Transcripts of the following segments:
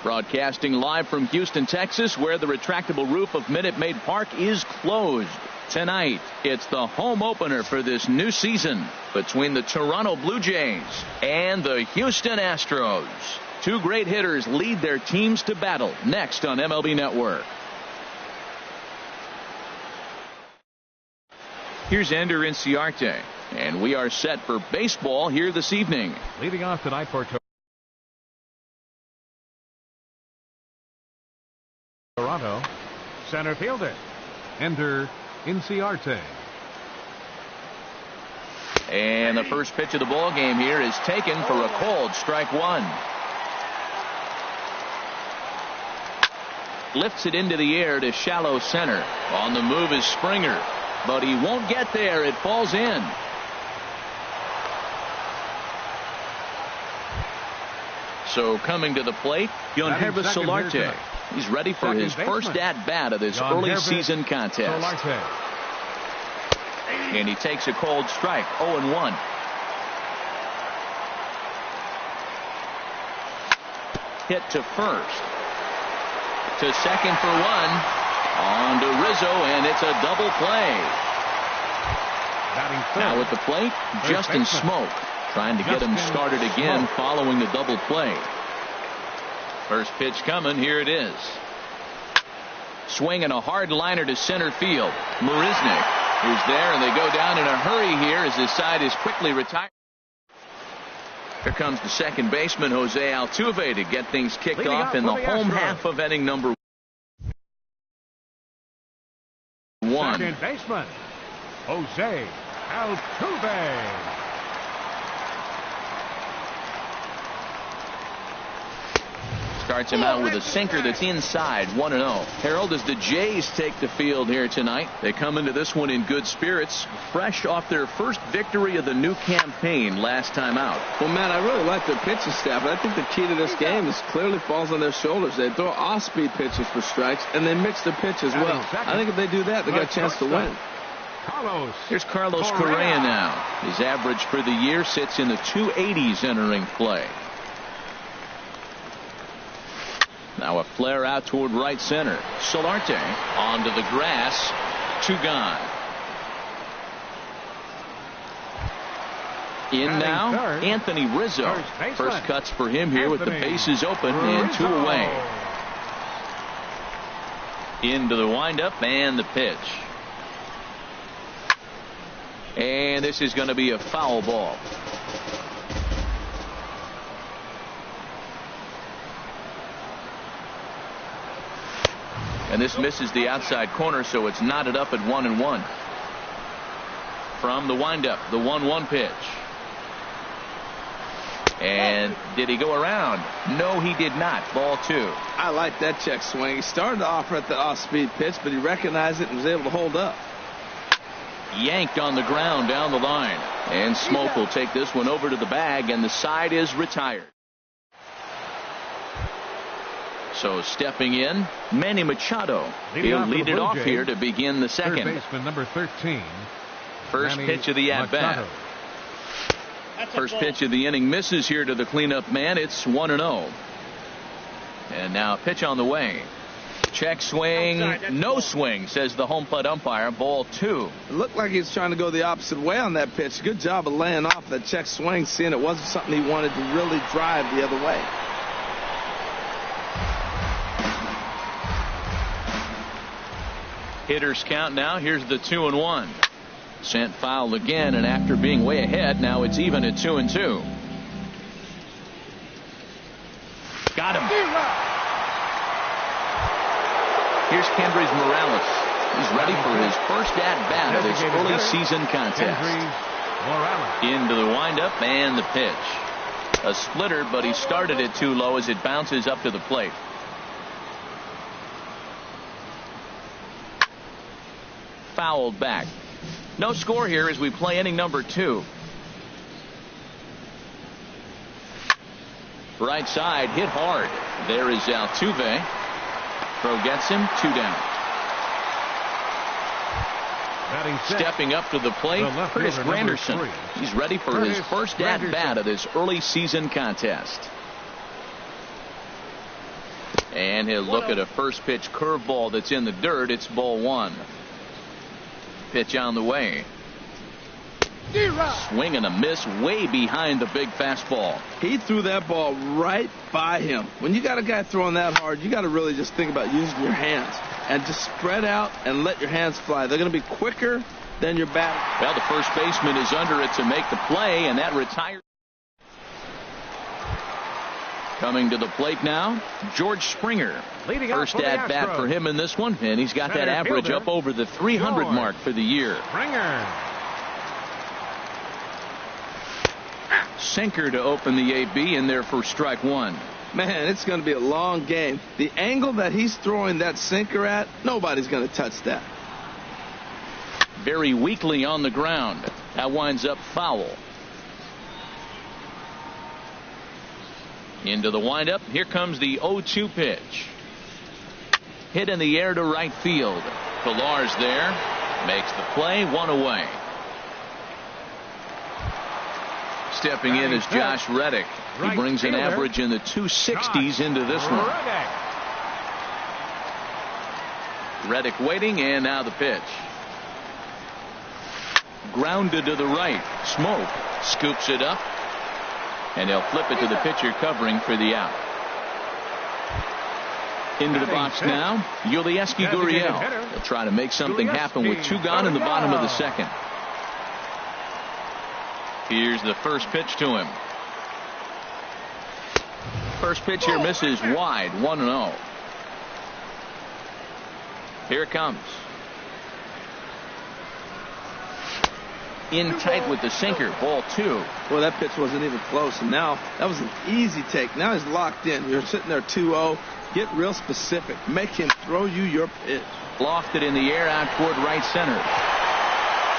Broadcasting live from Houston, Texas, where the retractable roof of Minute Maid Park is closed. Tonight, it's the home opener for this new season between the Toronto Blue Jays and the Houston Astros. Two great hitters lead their teams to battle next on MLB Network. Here's Ender Inciarte, and we are set for baseball here this evening. Leading off tonight for Toronto, center fielder Ender Inciarte. And the first pitch of the ball game here is taken for a called strike one. Lifts it into the air to shallow center. On the move is Springer, but he won't get there. It falls in. So coming to the plate, Yonhervis Solarte. He's ready for his first at-bat of this early season contest. And he takes a cold strike, 0-1. Hit to first. To second for one. On to Rizzo, and it's a double play. Now at the plate, Justin Smoke, trying to get him started again following the double play. First pitch coming. Here it is. Swinging a hard liner to center field. Marisnik is there, and they go down in a hurry here as his side is quickly retired. Here comes the second baseman, Jose Altuve, to get things kicked off in the home half of inning number 1. Second baseman, Jose Altuve. Starts him out with a sinker that's inside, 1-0. Harold, as the Jays take the field here tonight, they come into this one in good spirits, fresh off their first victory of the new campaign last time out. Well, Matt, I really like their pitching staff, but I think the key to this game is clearly falls on their shoulders. They throw off-speed pitches for strikes, and they mix their pitch as well. I think if they do that, they got a chance to win. Here's Carlos Correa now. His average for the year sits in the 280s entering play. Now a flare out toward right center. Solarte onto the grass. 2 gone. In now, Anthony Rizzo. First cuts for him here with the bases open and 2 away. Into the windup and the pitch. And this is going to be a foul ball. And this misses the outside corner, so it's knotted up at 1-1. From the windup, the 1-1 pitch. And did he go around? No, he did not. Ball 2. I like that check swing. He started off at the off-speed pitch, but he recognized it and was able to hold up. Yanked on the ground down the line. And Smoke will take this one over to the bag, and the side is retired. So stepping in, Manny Machado. He'll lead it off here to begin the second. Third baseman number 13. First pitch of the at-bat. First pitch of the inning misses here to the cleanup man. It's 1-0. And now pitch on the way. Check swing. No swing, says the home plate umpire. Ball 2. It looked like he was trying to go the opposite way on that pitch. Good job of laying off that check swing, seeing it wasn't something he wanted to really drive the other way. Hitters count now. Here's the 2-1. Sent foul again, and after being way ahead, now it's even at 2-2. Got him. Here's Kendrys Morales. He's ready for his first at-bat of this early season contest. Into the windup and the pitch. A splitter, but he started it too low as it bounces up to the plate. Fouled back. No score here as we play inning number 2. Right side hit hard. There is Altuve. Throw gets him. 2 down. Stepping up to the plate, Curtis Granderson. He's ready for his first at-bat of this early season contest. And he'll look at a first pitch curveball that's in the dirt. It's ball one. Pitch on the way. Swing and a miss way behind the big fastball. He threw that ball right by him. When you got a guy throwing that hard, you got to really just think about using your hands and just spread out and let your hands fly. They're going to be quicker than your bat. Well, the first baseman is under it to make the play, and that retires. Coming to the plate now, George Springer. First at bat for him in this one, and he's got that average up over the 300 mark for the year. Springer. Sinker to open the AB in there for strike one. Man, it's going to be a long game. The angle that he's throwing that sinker at, nobody's going to touch that. Very weakly on the ground. That winds up foul. Into the windup. Here comes the 0-2 pitch. Hit in the air to right field. Pillar's there. Makes the play. One away. Stepping in is Josh Reddick. He brings an average in the 260s into this one. Reddick waiting, and now the pitch. Grounded to the right. Smoke scoops it up, and he'll flip it to the pitcher covering for the out. Into the box now, Yulieski Gurriel. He'll try to make something happen with two gone in the bottom of the second. Here's the first pitch to him. First pitch here misses wide, 1-0. Here it comes. In tight with the sinker, ball two. Well, that pitch wasn't even close, and now that was an easy take. Now he's locked in. You're sitting there 2-0. Get real specific. Make him throw you your pitch. Lofted in the air out toward right center.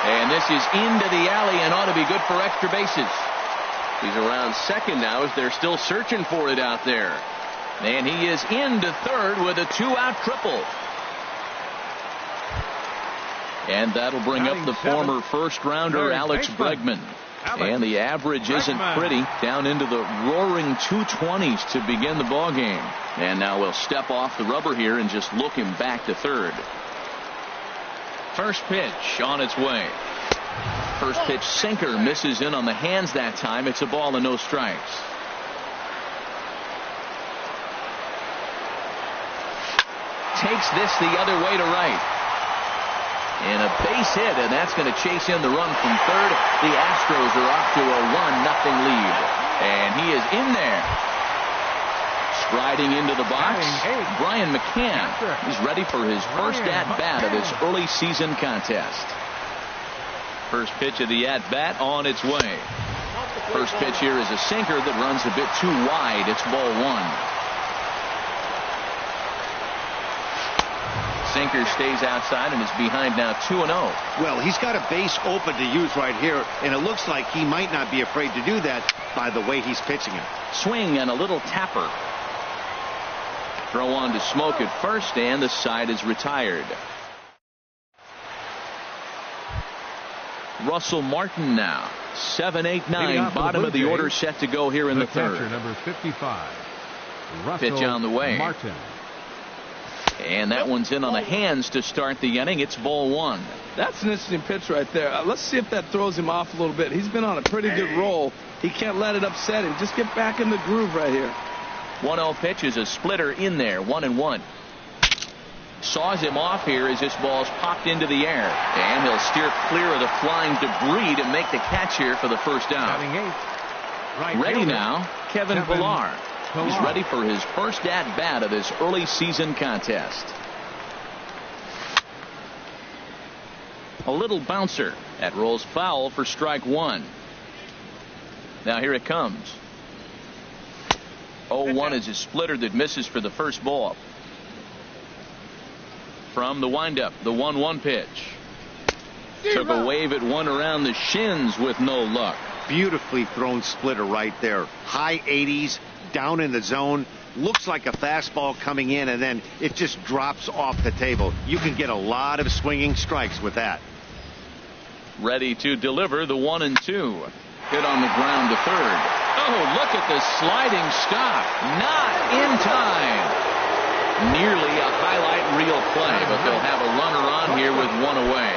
And this is into the alley and ought to be good for extra bases. He's around second now as they're still searching for it out there. And he is into third with a two-out triple. And that'll bring up the former first-rounder Alex Bregman. And the average isn't pretty. Down into the roaring 220s to begin the ball game. And now we'll step off the rubber here and just look him back to third. First pitch on its way. First pitch sinker misses in on the hands that time. It's a ball and no strikes. Takes this the other way to right. And a base hit, and that's going to chase in the run from third. The Astros are off to a 1-0 lead. And he is in there. Striding into the box, Brian McCann. He's ready for his first at-bat of this early season contest. First pitch of the at-bat on its way. First pitch here is a sinker that runs a bit too wide. It's ball one. Sinker stays outside and is behind now 2-0. Well, he's got a base open to use right here, and it looks like he might not be afraid to do that by the way he's pitching it. Swing and a little tapper. Throw on to Smoke at first, and the side is retired. Russell Martin now. 7-8-9, bottom of the order set to go here in the third. Number 55. Pitch on the way. Martin. And that one's in on the hands to start the inning. It's ball one. That's an interesting pitch right there. Let's see if that throws him off a little bit. He's been on a pretty good roll. He can't let it upset him. Just get back in the groove right here. 1-0 pitch is a splitter in there, 1-1. Saws him off here as this ball's popped into the air. And he'll steer clear of the flying debris to make the catch here for the first down. Ready now, Kevin Pillar. He's ready for his first at-bat of this early season contest. A little bouncer. That rolls foul for strike one. Now here it comes. 0-1 is a splitter that misses for the first ball. From the windup, the 1-1 pitch. Took a wave at one around the shins with no luck. Beautifully thrown splitter right there. High 80s, down in the zone. Looks like a fastball coming in, and then it just drops off the table. You can get a lot of swinging strikes with that. Ready to deliver the 1-2. Hit on the ground to third. Oh, look at the sliding stop. Not in time. Nearly a highlight reel play, but they'll have a runner on here with one away.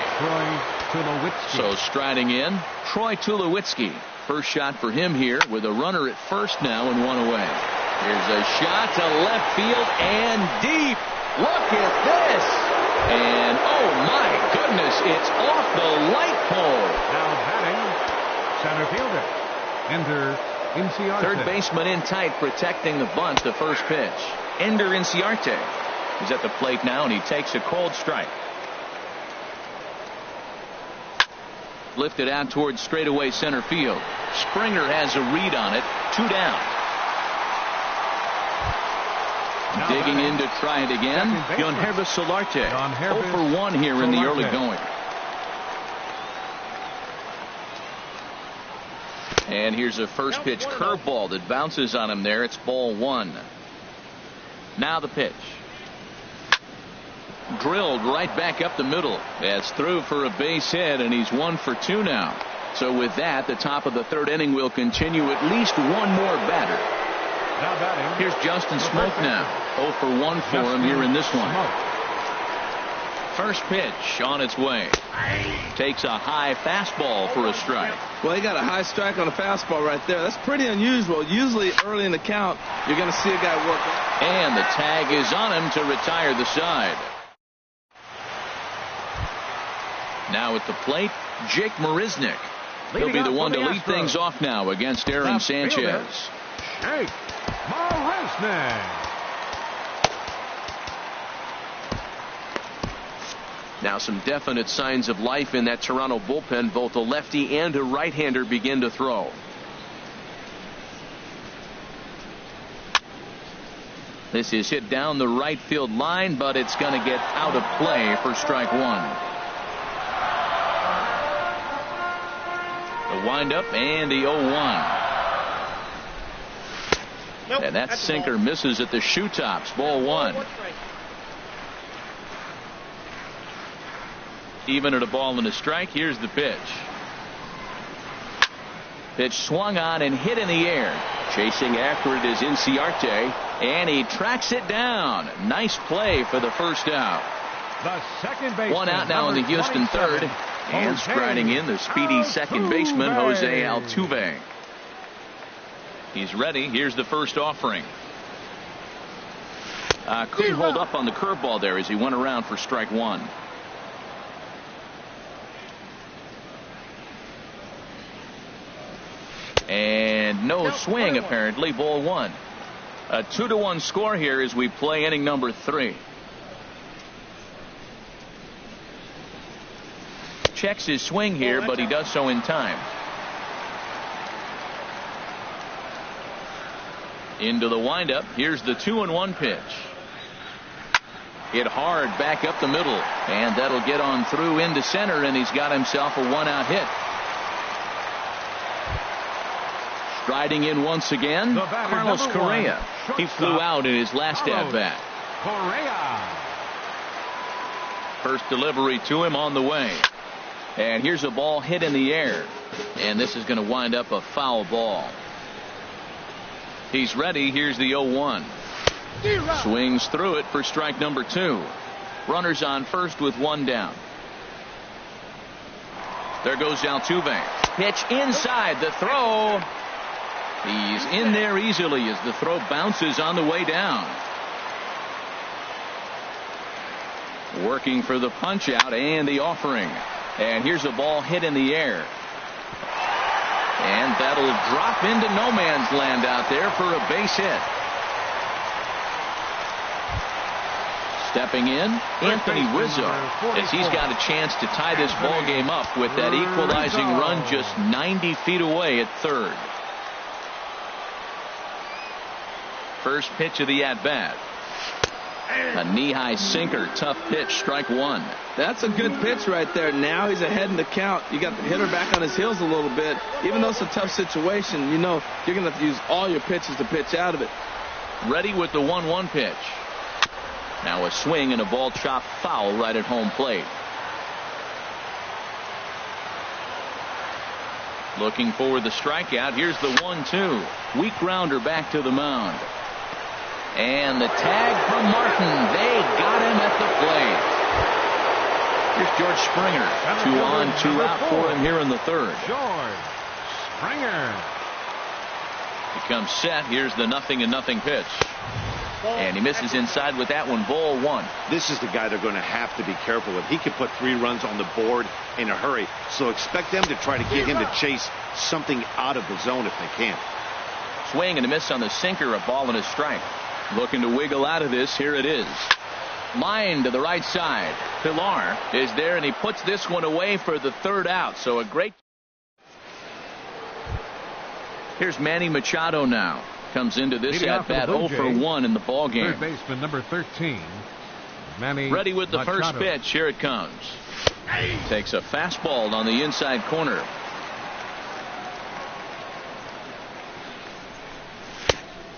So striding in, Troy Tulowitzki. First shot for him here with a runner at first now and one away. Here's a shot to left field and deep. Look at this. And oh my goodness, it's off the light pole. Now batting, center fielder. Ender Inciarte. Third baseman in tight, protecting the bunt. The first pitch. Ender Inciarte. He's at the plate now, and he takes a cold strike. Lifted out towards straightaway center field. Springer has a read on it. 2 down. Now digging in to try it again. Yonhervis Solarte. 0 for 1 here in the early going. And here's a first pitch curveball that bounces on him there. It's ball 1. Now the pitch. Drilled right back up the middle. That's through for a base hit, and he's 1 for 2 now. So with that, the top of the third inning will continue at least one more batter. Now batting. Here's Justin Smoke now. 0 for 1 for him here in this one. First pitch on its way. Takes a high fastball for a strike. Well, he got a high strike on a fastball right there. That's pretty unusual. Usually early in the count, you're going to see a guy work. And the tag is on him to retire the side. Now at the plate, Jake Marisnick. He'll be the one to lead things off now against Aaron Sanchez. Jake Marisnick. Now some definite signs of life in that Toronto bullpen. Both a lefty and a right-hander begin to throw. This is hit down the right field line, but it's going to get out of play for strike 1. The windup and the 0-1. Nope, and that sinker misses at the shoe tops. Ball 1. Even at a ball and a strike. Here's the pitch. Pitch swung on and hit in the air. Chasing after it is Inciarte, and he tracks it down. Nice play for the first out. The second baseman, 1 out now in the Houston third. And striding in the speedy second baseman, Jose Altuve. He's ready. Here's the first offering. Couldn't hold up on the curveball there as he went around for strike 1. And no swing apparently. Ball 1. A 2-1 score here as we play inning number 3. Checks his swing here, but he does so in time. Into the windup. Here's the 2-1 pitch. Hit hard back up the middle, and that'll get on through into center, and he's got himself a 1-out hit. Striding in once again, Carlos Correa. He flew out in his last at-bat. Correa. First delivery to him on the way. And here's a ball hit in the air. And this is going to wind up a foul ball. He's ready. Here's the 0-1. Swings through it for strike number 2. Runners on first with 1 down. There goes Altuve. Pitch inside. The throw. He's in there easily as the throw bounces on the way down. Working for the punch out and the offering. And here's a ball hit in the air. And that'll drop into no man's land out there for a base hit. Stepping in, Anthony Rizzo, as he's got a chance to tie this ball game up with that equalizing run just 90 feet away at third. First pitch of the at-bat. A knee-high sinker, tough pitch, strike 1. That's a good pitch right there. Now he's ahead in the count. You got the hitter back on his heels a little bit. Even though it's a tough situation, you know you're going to have to use all your pitches to pitch out of it. Ready with the 1-1 pitch. Now a swing and a ball chopped foul right at home plate. Looking for the strikeout. Here's the 1-2. Weak grounder back to the mound. And the tag from Martin. They got him at the plate. Here's George Springer. 2 on, 2 out for him here in the third. George Springer. He comes set. Here's the 0-0 pitch. And he misses inside with that one. Ball 1. This is the guy they're going to have to be careful with. He could put 3 runs on the board in a hurry. So expect them to try to get him to chase something out of the zone if they can. Swing and a miss on the sinker. A ball and a strike. Looking to wiggle out of this. Here it is. Line to the right side. Pilar is there, and he puts this one away for the 3rd out. So a great. Here's Manny Machado now. Comes into this at bat 0 for 1 in the ball game. Third baseman number 13, Manny Ready with the Machado. first pitch. Here it comes. Takes a fastball on the inside corner.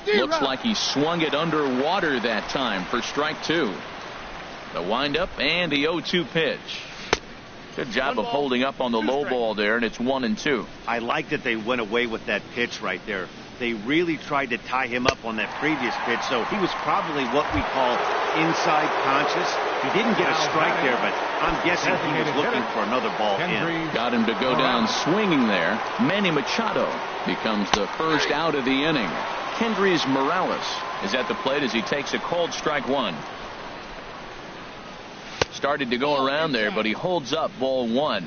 Looks like he swung it underwater that time for strike 2. The windup and the 0-2 pitch. Good job of holding up on the low ball there, and it's 1-2. I like that they went away with that pitch right there. They really tried to tie him up on that previous pitch, so he was probably what we call inside conscious. He didn't get a strike there, but I'm guessing he was looking for another ball in. Got him to go down swinging there. Manny Machado becomes the first out of the inning. Kendrys Morales is at the plate as he takes a called strike 1. Started to go around there, but he holds up. Ball 1.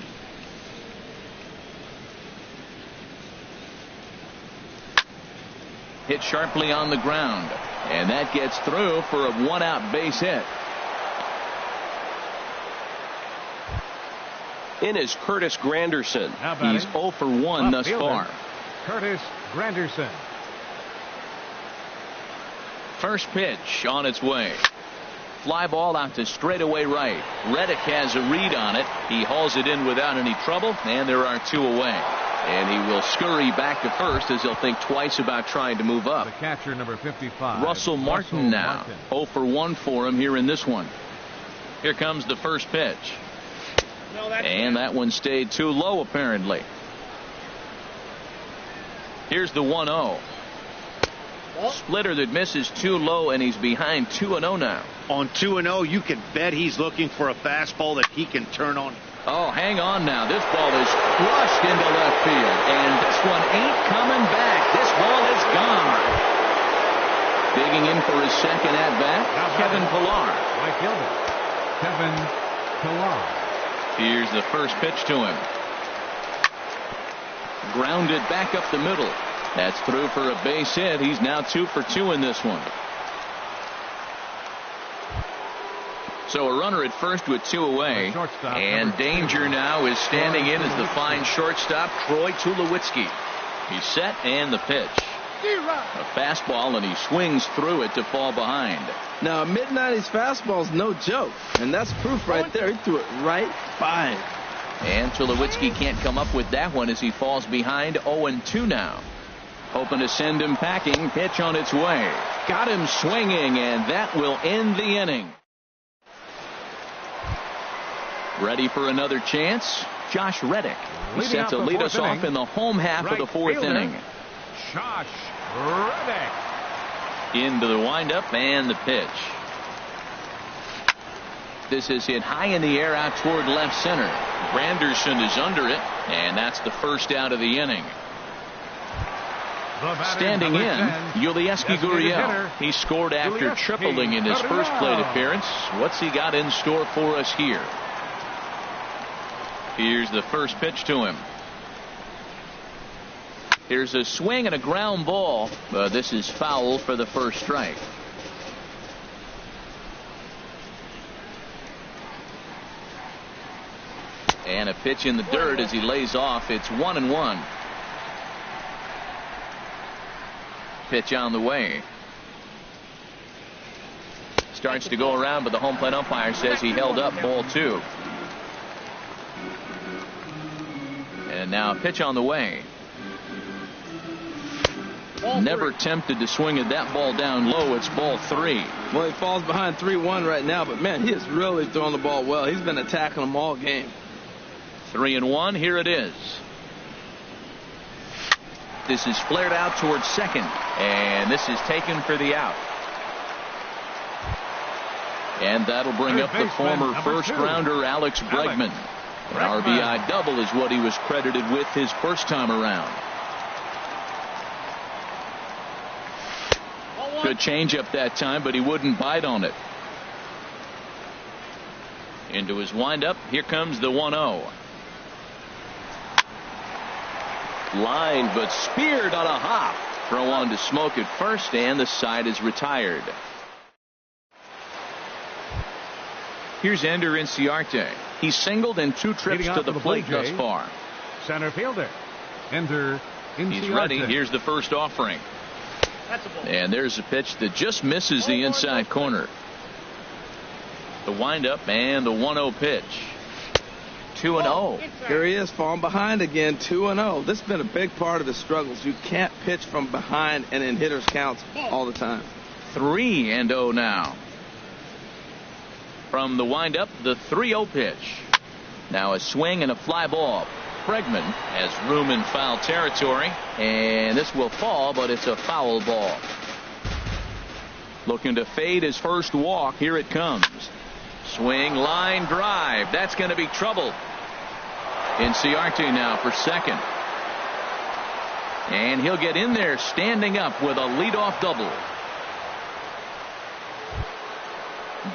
Hit sharply on the ground, and that gets through for a 1-out base hit. In is Curtis Granderson. He's 0 for 1 thus far. Curtis Granderson. First pitch on its way. Fly ball out to straightaway right. Reddick has a read on it. He hauls it in without any trouble, and there are 2 away. And he will scurry back to first as he'll think twice about trying to move up. The catcher number 55. Russell Martin now. 0 for 1 for him here in this one. Here comes the first pitch. And that one stayed too low apparently. Here's the 1-0. Splitter that misses too low, and he's behind 2-0 now. On 2-0, you can bet he's looking for a fastball that he can turn on. Oh, hang on now. This ball is crushed into left field, and this one ain't coming back. This ball is gone. Digging in for his second at-bat, Kevin Pillar. Right fielder, Kevin Pillar. Here's the first pitch to him. Grounded back up the middle. That's through for a base hit. He's now 2 for 2 in this one. So a runner at first with 2 away. And danger now is standing in as the fine shortstop, Troy Tulowitzki. He's set, and the pitch. A fastball, and he swings through it to fall behind. Now, a mid-90s fastball is no joke, and that's proof right there. He threw it right by him. And Tulowitzki can't come up with that one as he falls behind 0-2 now. Hoping to send him packing. Pitch on its way. Got him swinging, and that will end the inning. Ready for another chance? Josh Reddick. He's set to lead us off in the home half of the 4th inning. Josh Reddick. Into the windup and the pitch. This is hit high in the air out toward left center. Granderson is under it, and that's the first out of the inning. Standing in, Yulieski Gurriel. He scored after tripling in his first plate appearance. What's he got in store for us here? Here's the first pitch to him. Here's a swing and a ground ball. This is foul for the first strike. And a pitch in the dirt as he lays off. It's 1-1. Pitch on the way. Starts to go around, but the home plate umpire says he held up. Ball 2. And now a pitch on the way. Never tempted to swing at that ball down low. It's ball 3. Well, he falls behind 3-1 right now, but man, he is really throwing the ball well. He's been attacking them all game. 3-1. Here it is. This is flared out towards second, and this is taken for the out. And that'll bring up the former first-rounder Alex Bregman. An RBI double is what he was credited with his first time around. Good changeup that time, but he wouldn't bite on it. Into his windup, here comes the 1-0. Line, but speared on a hop. Throw on to Smoke at first, and the side is retired. Here's Ender Inciarte. He's singled in 2 trips to the plate thus far. Center fielder, Ender Inciarte. He's ready. Here's the first offering. And there's a pitch that just misses the inside corner. The windup and the 1-0 pitch. 2-0. Here he is, falling behind again, 2-0. This has been a big part of the struggles. You can't pitch from behind and in hitters' counts all the time. 3-0 now. From the windup, the 3-0 pitch. Now a swing and a fly ball. Bregman has room in foul territory, and this will fall, but it's a foul ball. Looking to fade his first walk. Here it comes. Swing, line, drive. That's going to be trouble. Inciarte now for second. And he'll get in there standing up with a leadoff double.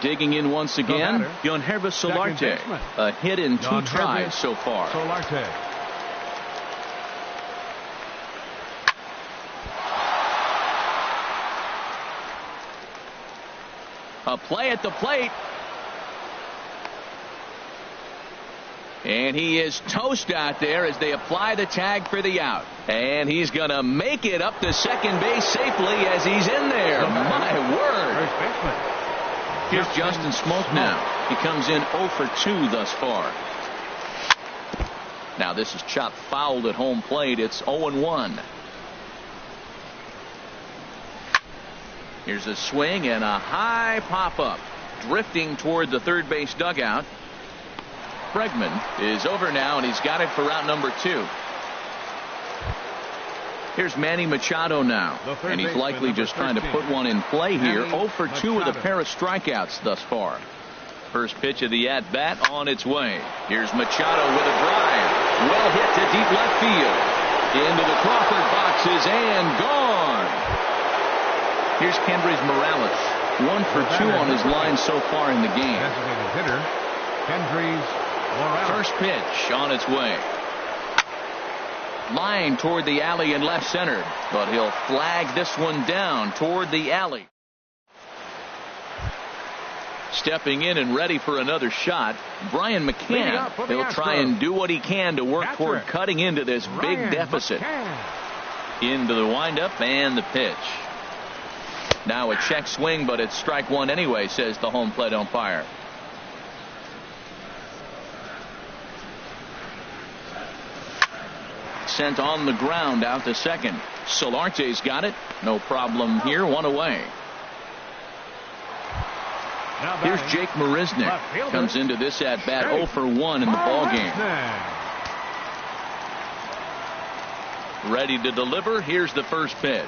Digging in once again, Yonhervis Solarte. A hit in 2 tries so far. Solarte. A play at the plate. And he is toast out there as they apply the tag for the out. And he's going to make it up to second base safely as he's in there. My word. First baseman. Here's Justin Smoke now. He comes in 0 for 2 thus far. Now this is chopped fouled at home plate. It's 0-1. Here's a swing and a high pop-up. Drifting toward the third base dugout. Bregman is over now, and he's got it for out number 2. Here's Manny Machado now, and he's likely just trying to put one in play here. 0 for 2 with a pair of strikeouts thus far. First pitch of the at-bat on its way. Here's Machado with a drive. Well hit to deep left field. Into the Crawford boxes and gone. Here's Kendrys Morales. 1 for 2 on his line so far in the game. Designated hitter, Kendrys Morales. First pitch on its way. Line toward the alley in left center, but he'll flag this one down toward the alley. Stepping in and ready for another shot, Brian McCann. He'll try and do what he can to work toward cutting into this big deficit. Into the windup and the pitch. Now a check swing, but it's strike 1 anyway, says the home plate umpire. Sent on the ground out to second. Solarte's got it. No problem here. 1 away. Here's Jake Marisnick. Comes into this at bat 0 for 1 in the ball game. Ready to deliver. Here's the first pitch.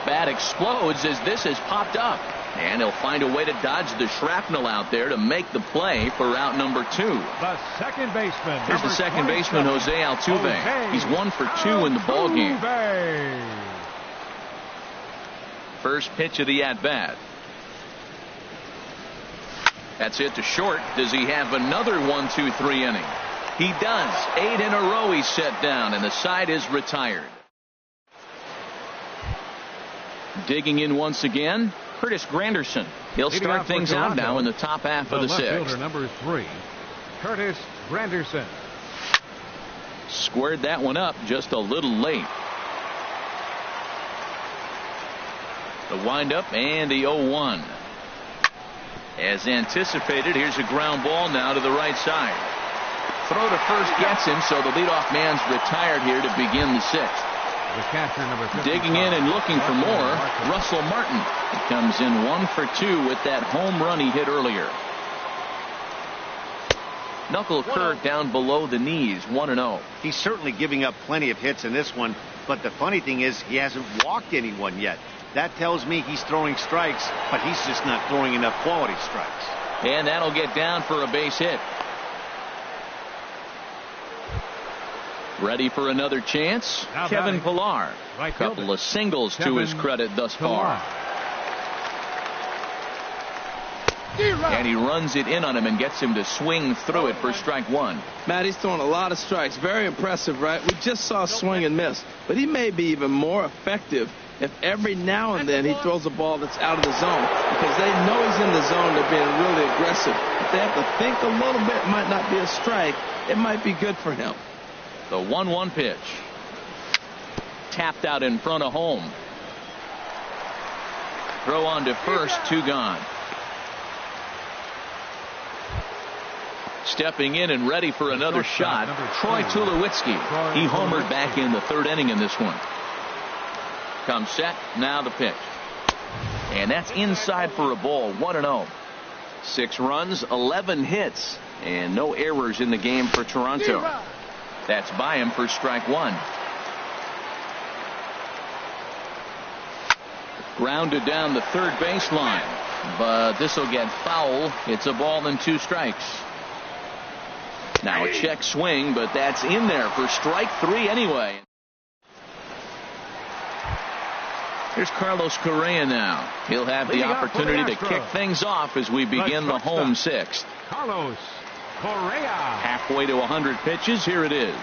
Bat explodes as this has popped up. And he'll find a way to dodge the shrapnel out there to make the play for out number 2. The second baseman. Here's the second baseman, Jose Altuve. He's 1 for 2 in the ball game. First pitch of the at-bat. That's it to short. Does he have another 1-2-3 inning? He does. 8 in a row he's set down, and the side is retired. Digging in once again, Curtis Granderson. He'll start things out now in the top half of the 6th. Fielder number 3, Curtis Granderson. Squared that one up just a little late. The windup and the 0-1. As anticipated, here's a ground ball now to the right side. Throw to first gets him, so the leadoff man's retired here to begin the 6th. The catcher, number 55. Digging in and looking for more, Russell Martin. He comes in 1 for 2 with that home run he hit earlier. Knuckle curve down below the knees, 1-0. He's certainly giving up plenty of hits in this one, but the funny thing is he hasn't walked anyone yet. That tells me he's throwing strikes, but he's just not throwing enough quality strikes. And that'll get down for a base hit. Ready for another chance? Now Kevin Pillar. Right Couple fielder. of singles to Kevin his credit thus Pillar. far. And he runs it in on him and gets him to swing through it for strike one. Matt, he's throwing a lot of strikes. Very impressive, right? We just saw swing and miss. But he may be even more effective if every now and then he throws a ball that's out of the zone. Because they know he's in the zone. They're being really aggressive. If they have to think a little bit, it might not be a strike. It might be good for him. The 1-1 pitch. Tapped out in front of home. Throw on to first, 2 gone. Stepping in and ready for another shot, Troy Tulowitzki. He homered back in the 3rd inning in this one. Comes set, now the pitch. And that's inside for a ball, 1-0. 6 runs, 11 hits, and no errors in the game for Toronto. That's by him for strike one. Grounded down the third baseline, but this will get foul. It's a ball and 2 strikes. Now a check swing, but that's in there for strike 3 anyway. Here's Carlos Correa now. He'll have the opportunity to kick things off as we begin the home 6th. Carlos Correa. Halfway to 100 pitches. Here it is.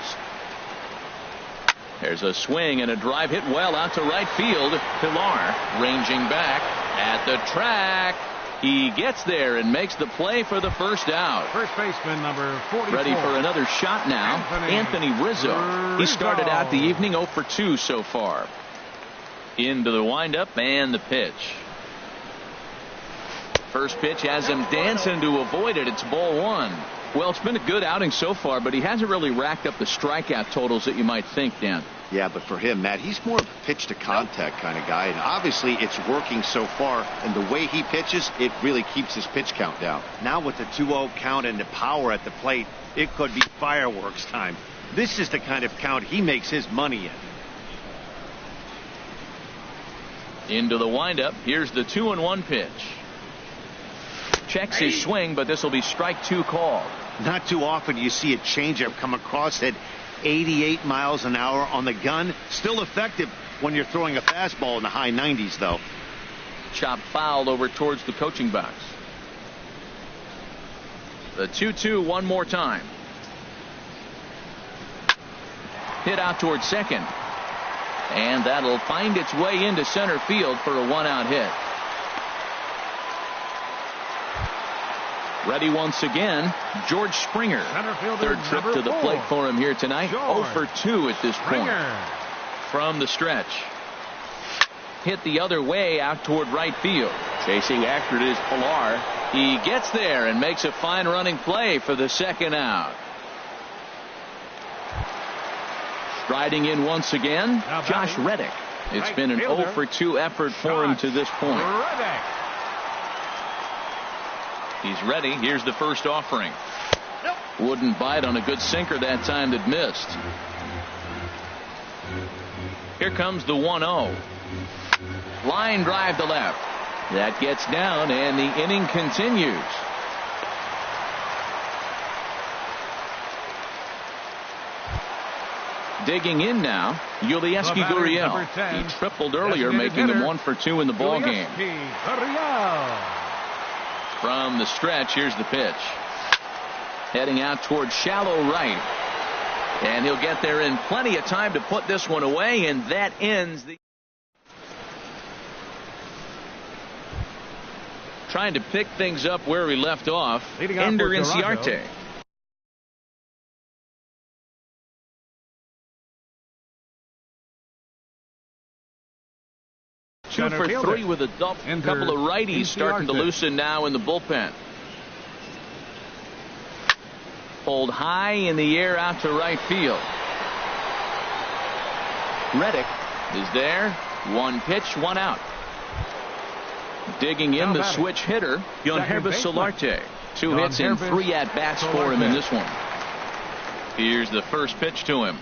There's a swing and a drive hit well out to right field. Pillar ranging back at the track. He gets there and makes the play for the first out. First baseman number 44. Ready for another shot now. Anthony Rizzo. He started out the evening 0 for 2 so far. Into the windup and the pitch. First pitch has him dancing to avoid it. It's ball 1. Well, it's been a good outing so far, but he hasn't really racked up the strikeout totals that you might think, Dan. Yeah, but for him, Matt, he's more of a pitch to contact kind of guy, and obviously it's working so far, and the way he pitches, it really keeps his pitch count down. Now with the 2-0 count and the power at the plate, it could be fireworks time. This is the kind of count he makes his money in. Into the windup. Here's the 2-1 pitch. Checks his swing, but this will be strike 2 called. Not too often you see a changeup come across at 88 miles an hour on the gun. Still effective when you're throwing a fastball in the high 90s, though. Chop fouled over towards the coaching box. The 2-2 one more time. Hit out towards second. And that'll find its way into center field for a 1-out hit. Ready once again, George Springer. Third trip to the plate for him here tonight. 0 for 2 at this point. From the stretch. Hit the other way out toward right field. Chasing after it is Pillar. He gets there and makes a fine running play for the 2nd out. Striding in once again, Josh Reddick. It's been an 0 for 2 effort for him to this point. He's ready. Here's the first offering. Wouldn't bite on a good sinker that time that missed. Here comes the 1-0. Line drive to left. That gets down and the inning continues. Digging in now, Yulieski Gurriel. He tripled earlier, making him 1 for 2 in the ball game. From the stretch, here's the pitch. Heading out towards shallow right. And he'll get there in plenty of time to put this one away, and that ends the... Trying to pick things up where we left off, Ender Inciarte. Two for 3 with a double. Couple of righties starting to loosen now in the bullpen. Pulled high in the air out to right field. Reddick is there. 1 pitch, 1 out. Digging in the switch hitter, Yangervis Solarte. 2 hits and 3 at-bats for him in this one. Here's the first pitch to him.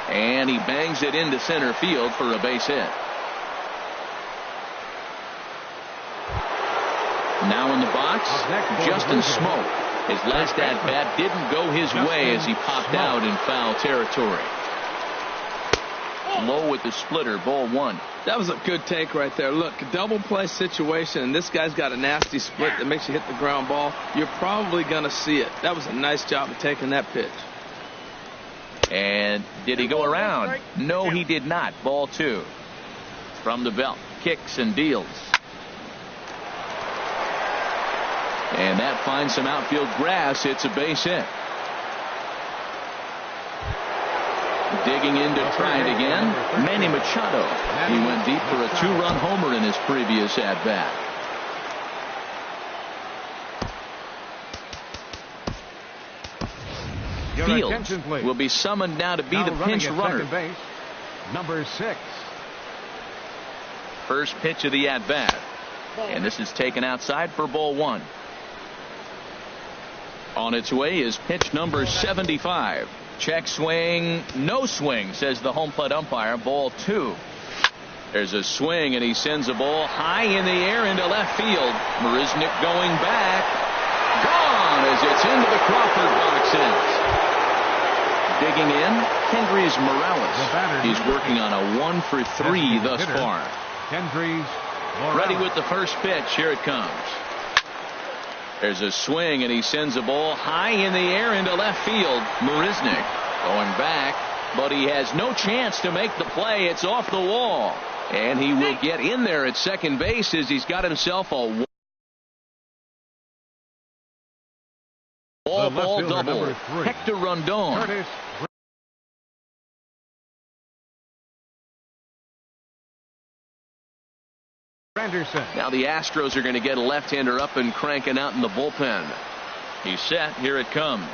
And he bangs it into center field for a base hit. Now in the box, Justin Smoke. His last at-bat didn't go his way as he popped out in foul territory. Low with the splitter, ball 1. That was a good take right there. Look, double play situation, and this guy's got a nasty split that makes you hit the ground ball. You're probably going to see it. That was a nice job of taking that pitch. And did he go around? No, he did not. Ball 2. From the belt, kicks and deals. And that finds some outfield grass. It's a base hit. Digging in to try it again, Manny Machado. He went deep for a 2-run homer in his previous at-bat. Fields will be summoned now to be the pinch runner. Base, number 6. First pitch of the at-bat. And this is taken outside for ball 1. On its way is pitch number 75. Check swing, no swing, says the home plate umpire. Ball 2. There's a swing, and he sends a ball high in the air into left field. Marisnick going back. Gone as it's into the Crawford boxes. Digging in, Kendrys Morales. He's working on a 1 for 3 thus far. Kendrys Morales. Ready with the first pitch. Here it comes. There's a swing, and he sends a ball high in the air into left field. Marisnick going back, but he has no chance to make the play. It's off the wall, and he will get in there at second base as he's got himself a ball double. Hector Rondon. Now the Astros are going to get a left-hander up and cranking out in the bullpen. He's set. Here it comes.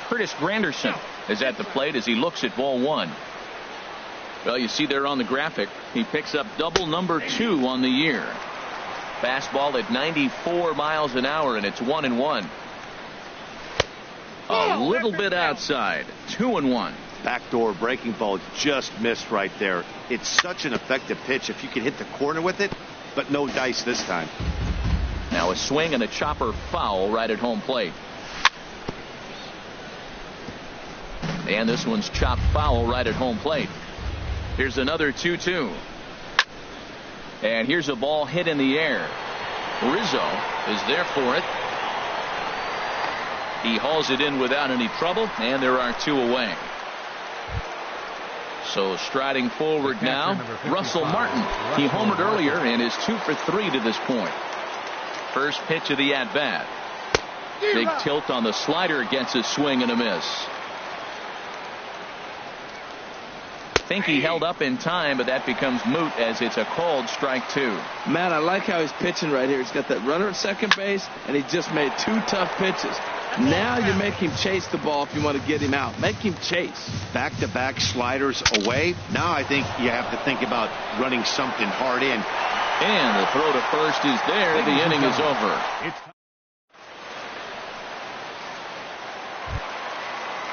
Curtis Granderson is at the plate as he looks at ball 1. Well, you see there on the graphic, he picks up double number 2 on the year. Fastball at 94 miles an hour, and it's 1-1. A little bit outside. 2-1. Backdoor breaking ball just missed right there. It's such an effective pitch if you can hit the corner with it, but no dice this time. Now a swing and a chopper foul right at home plate. And this one's chopped foul right at home plate. Here's another 2-2. And here's a ball hit in the air. Rizzo is there for it. He hauls it in without any trouble, and there are 2 away. So striding forward now, Russell Martin. He homered earlier and is 2 for 3 to this point. First pitch of the at-bat. Big tilt on the slider, gets a swing and a miss. Think he held up in time, but that becomes moot as it's a called strike 2. Man, I like how he's pitching right here. He's got that runner at second base, and he just made 2 tough pitches. Now you make him chase the ball if you want to get him out. Make him chase. Back-to-back sliders away. Now I think you have to think about running something hard in. And the throw to first is there. The inning is over.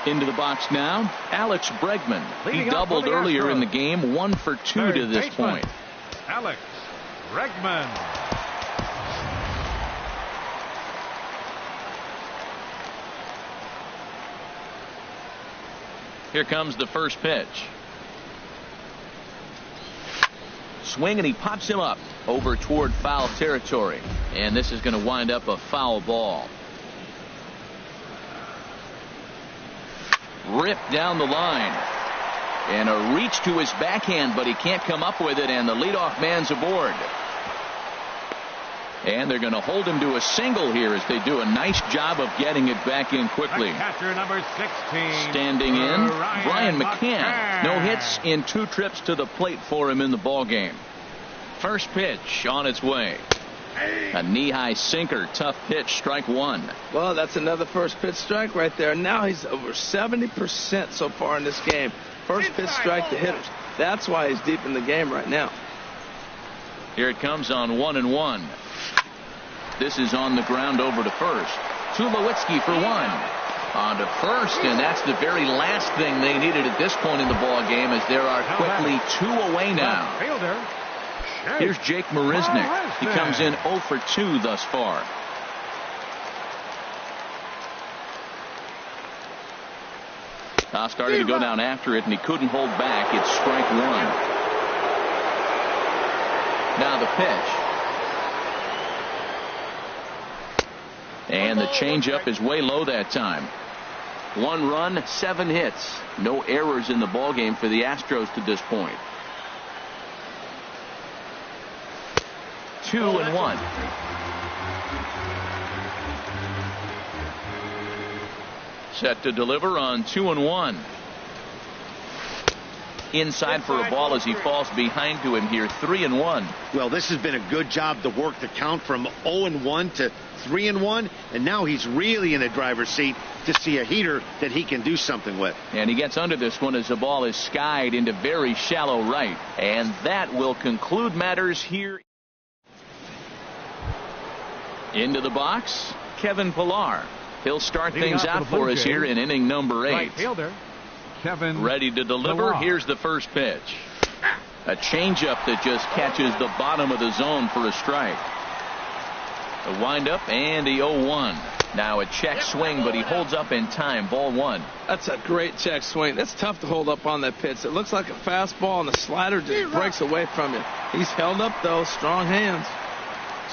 Into the box now, Alex Bregman. He doubled earlier in the game, 1 for 2 to this point. Alex Bregman. Here comes the first pitch. Swing, and he pops him up over toward foul territory. And this is going to wind up a foul ball. Ripped down the line. And a reach to his backhand, but he can't come up with it, and the leadoff man's aboard. And they're going to hold him to a single here as they do a nice job of getting it back in quickly. Catcher number 16. Standing in, Brian McCann. No hits in 2 trips to the plate for him in the ballgame. First pitch on its way. A knee-high sinker, tough pitch, strike 1. Well, that's another first pitch strike right there. Now he's over 70% so far in this game. First pitch strike to hitters. That's why he's deep in the game right now. Here it comes on 1-1. This is on the ground over to first. Tulowitzki for 1. On to first, and that's the very last thing they needed at this point in the ball game, as there are quickly 2 away now. Here's Jake Marisnick. He comes in 0 for 2 thus far. Started to go down after it, and he couldn't hold back. It's strike 1. Now the pitch. And the changeup is way low that time. 1 run, 7 hits. No errors in the ballgame for the Astros to this point. 2-1. Set to deliver on 2-1. Inside for a ball as he falls behind to him here. 3-1. Well, this has been a good job to work the count from 0-1 to 3-1, and now he's really in the driver's seat to see a heater that he can do something with. And he gets under this one as the ball is skied into very shallow right. And that will conclude matters here. Into the box, Kevin Pillar. He'll start things out for us here in inning number 8. Right fielder, Kevin ready to deliver. Pillar. Here's the first pitch. A changeup that just catches the bottom of the zone for a strike. The windup and the 0-1. Now a check swing, but he holds up in time. Ball 1. That's a great check swing. That's tough to hold up on that pitch. It looks like a fastball, and the slider just breaks away from you. He's held up, though. Strong hands.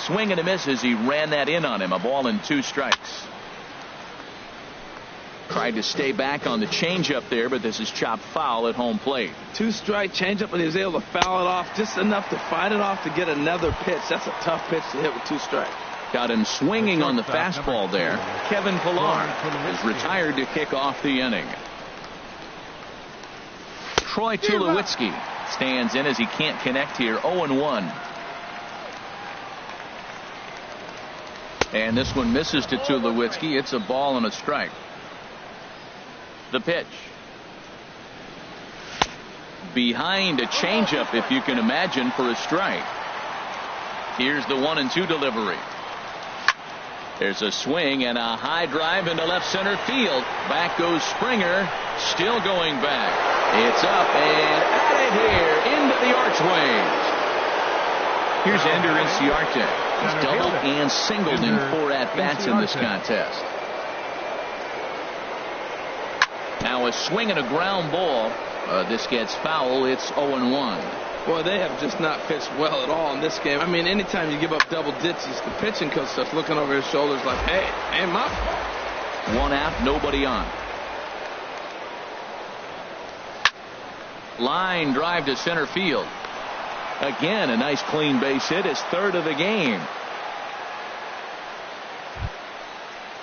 Swing and a miss as he ran that in on him. A ball and 2 strikes. Tried to stay back on the changeup there, but this is chopped foul at home plate. 2-strike changeup, and he was able to foul it off just enough to fight it off to get another pitch. That's a tough pitch to hit with 2 strikes. Got him swinging on the fastball there. Kevin Pillar is retired to kick off the inning. Troy Tulowitzki stands in as he can't connect here. 0-1. And this one misses to Tulowitzki. It's a ball and a strike. The pitch. Behind a changeup, if you can imagine, for a strike. Here's the 1-2 delivery. There's a swing and a high drive into left center field. Back goes Springer. Still going back. It's up and out of here into the archways. Here's Ender Inciarte. He's doubled and singled in 4 at-bats in this contest. Now a swing and a ground ball. This gets foul. It's 0-1. Boy, they have just not pitched well at all in this game. I mean, anytime you give up double digits, the pitching coach starts looking over his shoulders like, hey, ain't my fault. 1 out, nobody on. Line drive to center field. Again, a nice clean base hit, his 3rd of the game.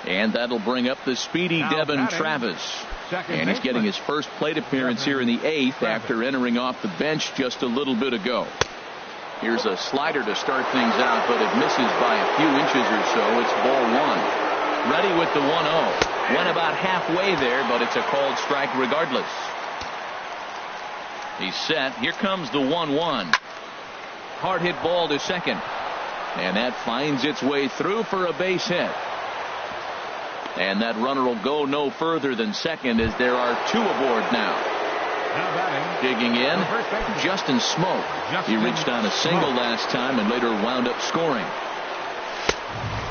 And that'll bring up the speedy Devin Travis. And he's getting his first plate appearance here in the 8th after entering off the bench just a little bit ago. Here's a slider to start things out, but it misses by a few inches or so. It's ball 1. Ready with the 1-0. Went about halfway there, but it's a called strike regardless. He's set. Here comes the 1-1. Hard hit ball to second. And that finds its way through for a base hit. And that runner will go no further than second as there are 2 aboard now. Digging in, Justin Smoke. He reached on a single last time and later wound up scoring.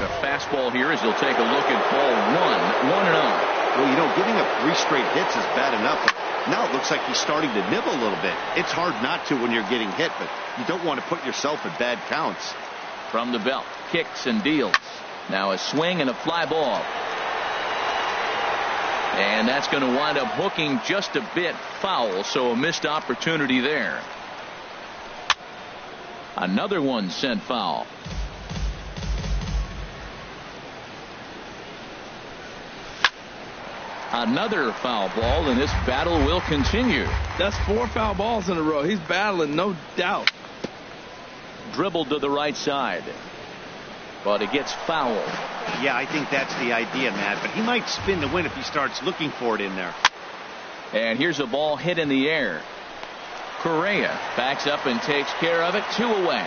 The fastball here as he'll take a look at ball 1. 1-0. Well, you know, giving up 3 straight hits is bad enough. Now it looks like he's starting to nibble a little bit. It's hard not to when you're getting hit, but you don't want to put yourself in bad counts. From the belt, kicks and deals. Now a swing and a fly ball. And that's going to wind up hooking just a bit foul, so a missed opportunity there. Another one sent foul. Another foul ball, and this battle will continue. That's 4 foul balls in a row. He's battling, no doubt. Dribbled to the right side. But it gets foul. Yeah, I think that's the idea, Matt. But he might spin the win if he starts looking for it in there. And here's a ball hit in the air. Correa backs up and takes care of it. 2 away.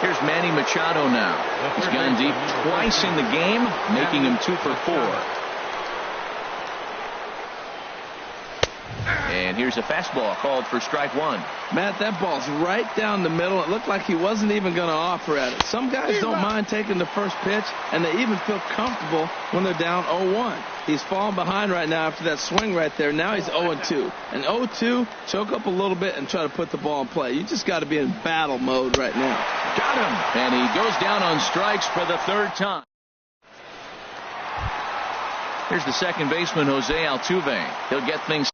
Here's Manny Machado now. He's gone deep twice in the game, making him 2 for 4. And here's a fastball called for strike 1. Matt, that ball's right down the middle. It looked like he wasn't even going to offer at it. Some guys don't mind taking the first pitch, and they even feel comfortable when they're down 0-1. He's falling behind right now after that swing right there. Now he's 0-2. And 0-2, choke up a little bit and try to put the ball in play. You just got to be in battle mode right now. Got him. And he goes down on strikes for the 3rd time. Here's the second baseman, Jose Altuve. He'll get things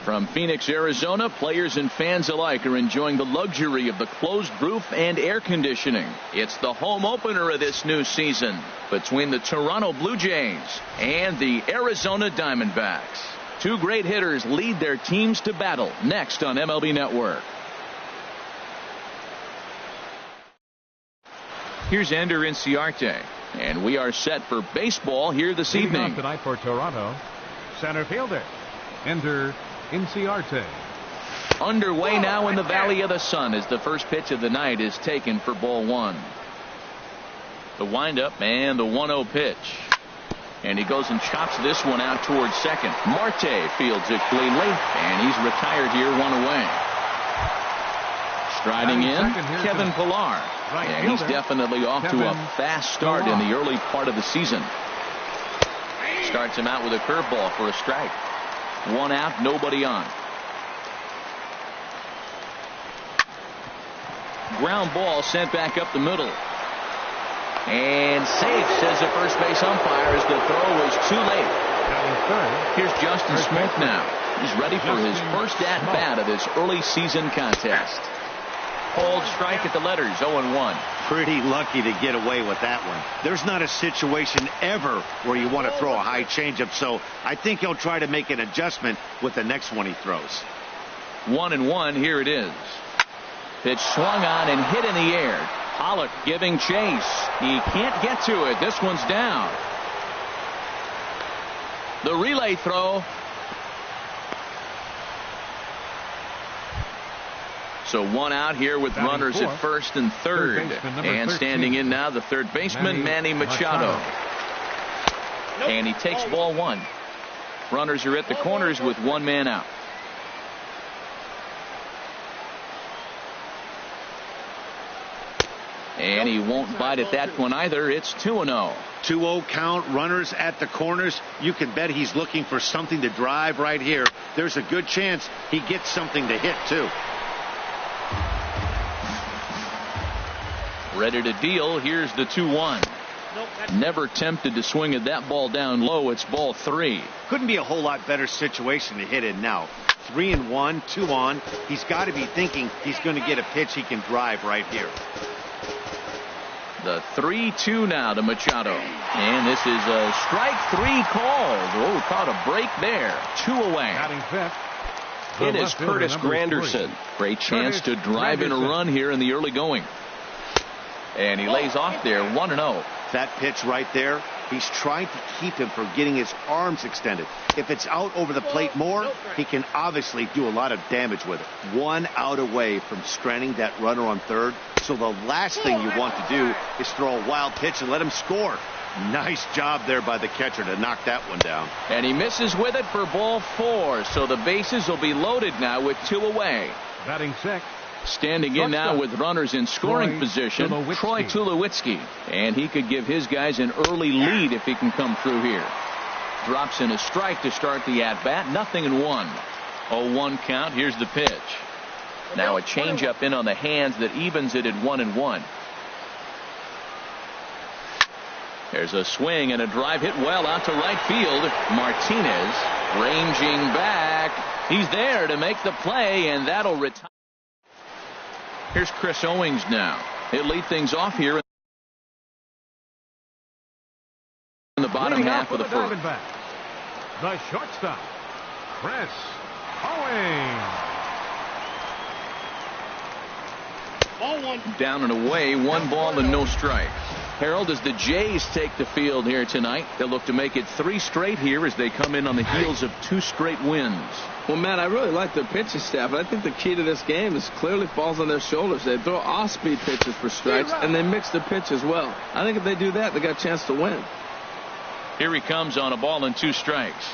From Phoenix, Arizona, players and fans alike are enjoying the luxury of the closed roof and air conditioning. It's the home opener of this new season between the Toronto Blue Jays and the Arizona Diamondbacks. Two great hitters lead their teams to battle next on MLB Network. Here's Ender Inciarte, and we are set for baseball here this Leading evening. off tonight for Toronto, center fielder Ender Inciarte. Underway now in the Valley of the Sun as the first pitch of the night is taken for ball one. The windup and the 1-0 pitch. And he goes and chops this one out towards second. Marte fields it cleanly, and he's retired here, one away. Striding in, Kevin Pillar. And he's definitely off to a fast start in the early part of the season. Starts him out with a curveball for a strike. One out, nobody on. Ground ball sent back up the middle. And safe, says the first base umpire, as the throw was too late. Here's Justin Smoke now. He's ready for his first at-bat of this early season contest. Cold strike at the letters, 0-1. Pretty lucky to get away with that one. There's not a situation ever where you want to throw a high changeup, so I think he'll try to make an adjustment with the next one he throws. 1-1, here it is. Pitch swung on and hit in the air. Pollock giving chase. He can't get to it. This one's down. The relay throw. So one out here with runners at first and third. And standing in now, the third baseman, Manny Machado. And he takes ball one. Runners are at the corners with one man out. And he won't bite at that one either. It's 2-0. 2-0 count, runners at the corners. You can bet he's looking for something to drive right here. There's a good chance he gets something to hit, too. Ready to deal. Here's the 2-1. Never tempted to swing at that ball down low. It's ball three. Couldn't be a whole lot better situation to hit in now. 3-1, 2 on. He's got to be thinking he's going to get a pitch he can drive right here. The 3-2 now to Machado. And this is a strike three called. Oh, caught a break there. 2 away. It is Curtis Granderson. Great chance to drive in a run here in the early going. And he lays off there, 1-0. That pitch right there, he's trying to keep him from getting his arms extended. If it's out over the plate more, he can obviously do a lot of damage with it. 1 out away from stranding that runner on third. So the last thing you want to do is throw a wild pitch and let him score. Nice job there by the catcher to knock that one down. And he misses with it for ball four. So the bases will be loaded now with 2 away. Batting sixth. Standing in now with runners in scoring position, Troy Tulowitzki. And he could give his guys an early lead if he can come through here. Drops in a strike to start the at-bat. 0-1. 0-1 count. Here's the pitch. Now a changeup in on the hands that evens it at 1-1. There's a swing and a drive hit well out to right field. Martinez ranging back. He's there to make the play, and that'll retire. Here's Chris Owings now. He'll lead things off here in the bottom half of the first. The shortstop, Chris Owings. Ball one. Down and away, 1 ball and no strikes. Harold, as the Jays take the field here tonight, they'll look to make it 3 straight here as they come in on the heels of 2 straight wins. Well, Matt, I really like their pitching staff. I think the key to this game is clearly falls on their shoulders. They throw off-speed pitches for strikes, and they mix the pitch as well. I think if they do that, they got a chance to win. Here he comes on a ball and 2 strikes.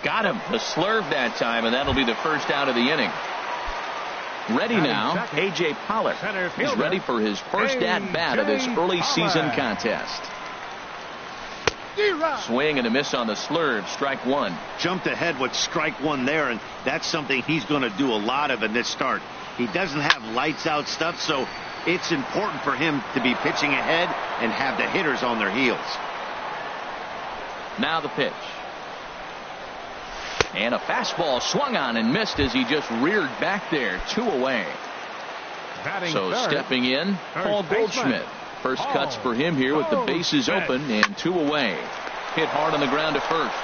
Got him. The slurve that time, and that'll be the first out of the inning. Ready now, A.J. Pollock is ready for his first at-bat of this early season contest. Swing and a miss on the slurve, strike 1. Jumped ahead with strike 1 there, and that's something he's going to do a lot of in this start. He doesn't have lights-out stuff, so it's important for him to be pitching ahead and have the hitters on their heels. Now the pitch. And a fastball swung on and missed as he just reared back there. 2 away. So stepping in, Paul Goldschmidt. First cuts for him here with the bases open and 2 away. Hit hard on the ground to first.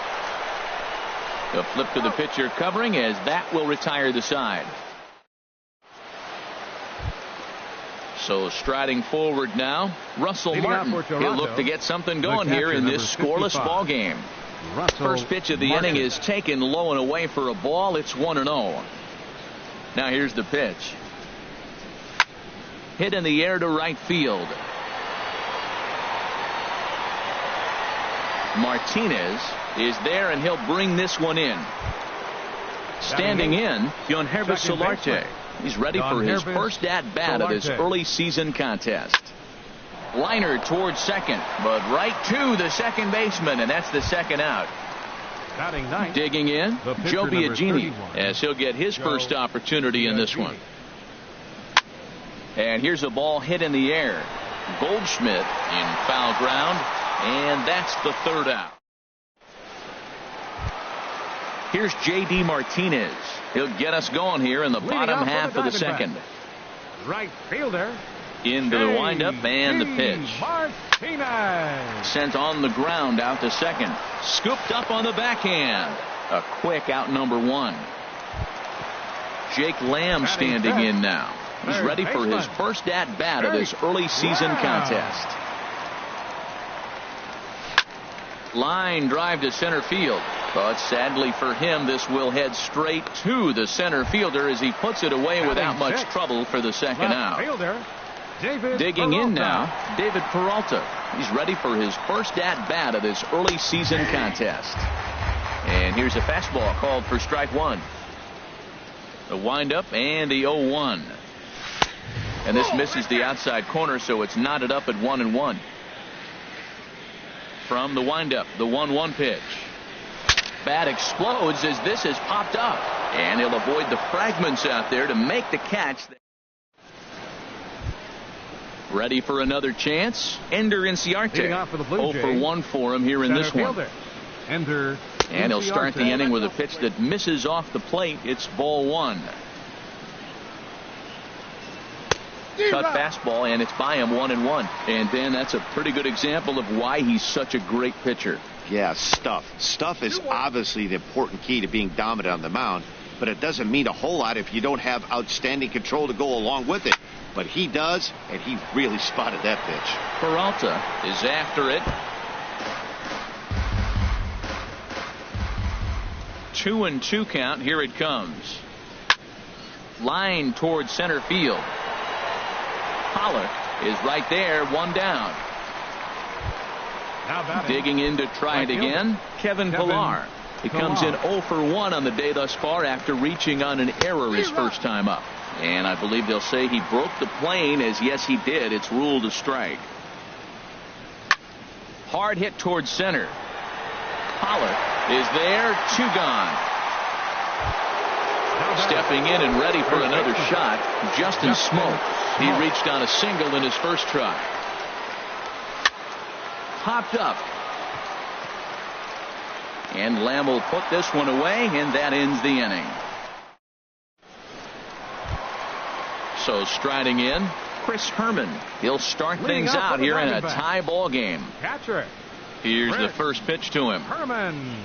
The flip to the pitcher covering as that will retire the side. So striding forward now, Russell Martin. He'll look to get something going here in this scoreless ball game. First pitch of the inning is taken low and away for a ball. It's 1-0. Now here's the pitch. Hit in the air to right field. Martinez is there, and he'll bring this one in. Standing in, Yohannes Solarte. He's ready for his first at-bat of this early season contest. Liner towards second, but right to the second baseman, and that's the second out. Digging in, Joe Biagini, as he'll get his first opportunity in this one. And here's a ball hit in the air. Goldschmidt in foul ground, and that's the third out. Here's J.D. Martinez. He'll get us going here in the bottom half of the second. Right fielder. Into the windup and the pitch. Martinez. Sent on the ground out to second. Scooped up on the backhand. A quick out number 1. Jake Lamb standing in now. He's ready for his first at-bat of this early season contest. Line drive to center field. But sadly for him, this will head straight to the center fielder as he puts it away without much trouble for the second out. Digging in now, David Peralta. He's ready for his first at-bat of this early season contest. And here's a fastball called for strike 1. The windup and the 0-1. And this misses the outside corner, so it's knotted up at 1-1. From the windup, the 1-1 pitch. Bat explodes as this has popped up. And he'll avoid the fragments out there to make the catch. Ready for another chance? Ender Inciarte. 0 for 1 for him here in this one. And he'll start the inning with a pitch that misses off the plate. It's ball 1. Cut fastball, and it's by him 1-1. And then that's a pretty good example of why he's such a great pitcher. Yeah, stuff. Stuff is obviously the important key to being dominant on the mound, but it doesn't mean a whole lot if you don't have outstanding control to go along with it. But he does, and he really spotted that pitch. Peralta is after it. 2-2 count. Here it comes. Line towards center field. Pollock is right there, 1 down. Digging in to try it again, Kevin Pillar. He comes in 0 for 1 on the day thus far after reaching on an error his first time up. And I believe they'll say he broke the plane, as yes he did. It's ruled a strike. Hard hit towards center. Pollock is there, 2 gone. Stepping in and ready for another shot, Justin Smoak. He reached on a single in his first try. Popped up. And Lamb will put this one away, and that ends the inning. So striding in, Chris Herman. He'll start things out here in a tie ball game. Here's the first pitch to him. Herman.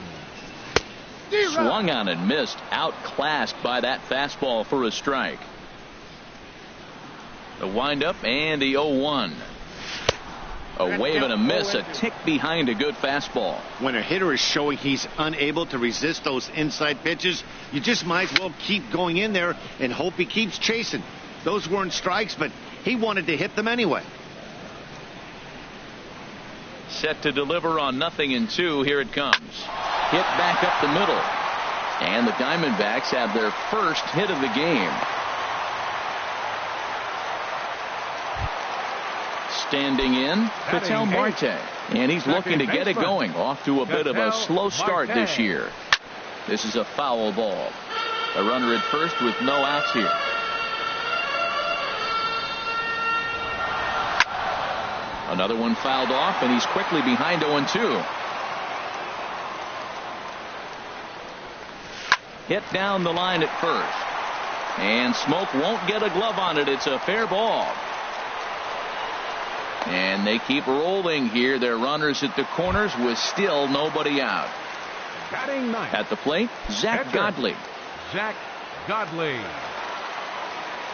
Swung on and missed. Outclassed by that fastball for a strike. The windup and the 0-1. A wave and a miss, a tick behind a good fastball. When a hitter is showing he's unable to resist those inside pitches, you just might as well keep going in there and hope he keeps chasing. Those weren't strikes, but he wanted to hit them anyway. Set to deliver on 0-2. Here it comes. Hit back up the middle. And the Diamondbacks have their first hit of the game. Standing in, Ketel Marte. And he's looking to get it going. Off to a bit of a slow start this year. This is a foul ball. A runner at first with no outs here. Another one fouled off, and he's quickly behind 0-2. Hit down the line at first. And Smoke won't get a glove on it. It's a fair ball. And they keep rolling here. Their runners at the corners with still nobody out. Batting ninth. At the plate, Zach Godley. Zach Godley.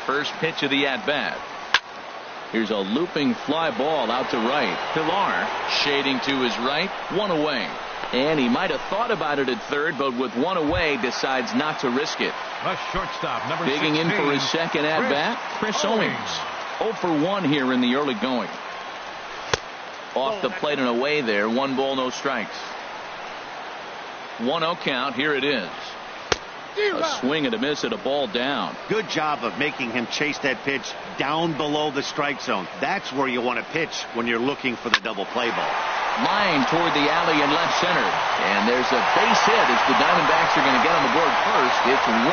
First pitch of the at-bat. Here's a looping fly ball out to right. Pilar shading to his right. One away. And he might have thought about it at third, but with one away, decides not to risk it. A shortstop, number Digging 16, in for his second at-bat, Chris Owings. 0 for 1 here in the early going. Off the plate and away there. 1 ball, no strikes. 1-0 count. Here it is. A swing and a miss at a ball down. Good job of making him chase that pitch down below the strike zone. That's where you want to pitch when you're looking for the double play ball. Line toward the alley in left center. And there's a base hit as the Diamondbacks are going to get on the board first. It's 1-0.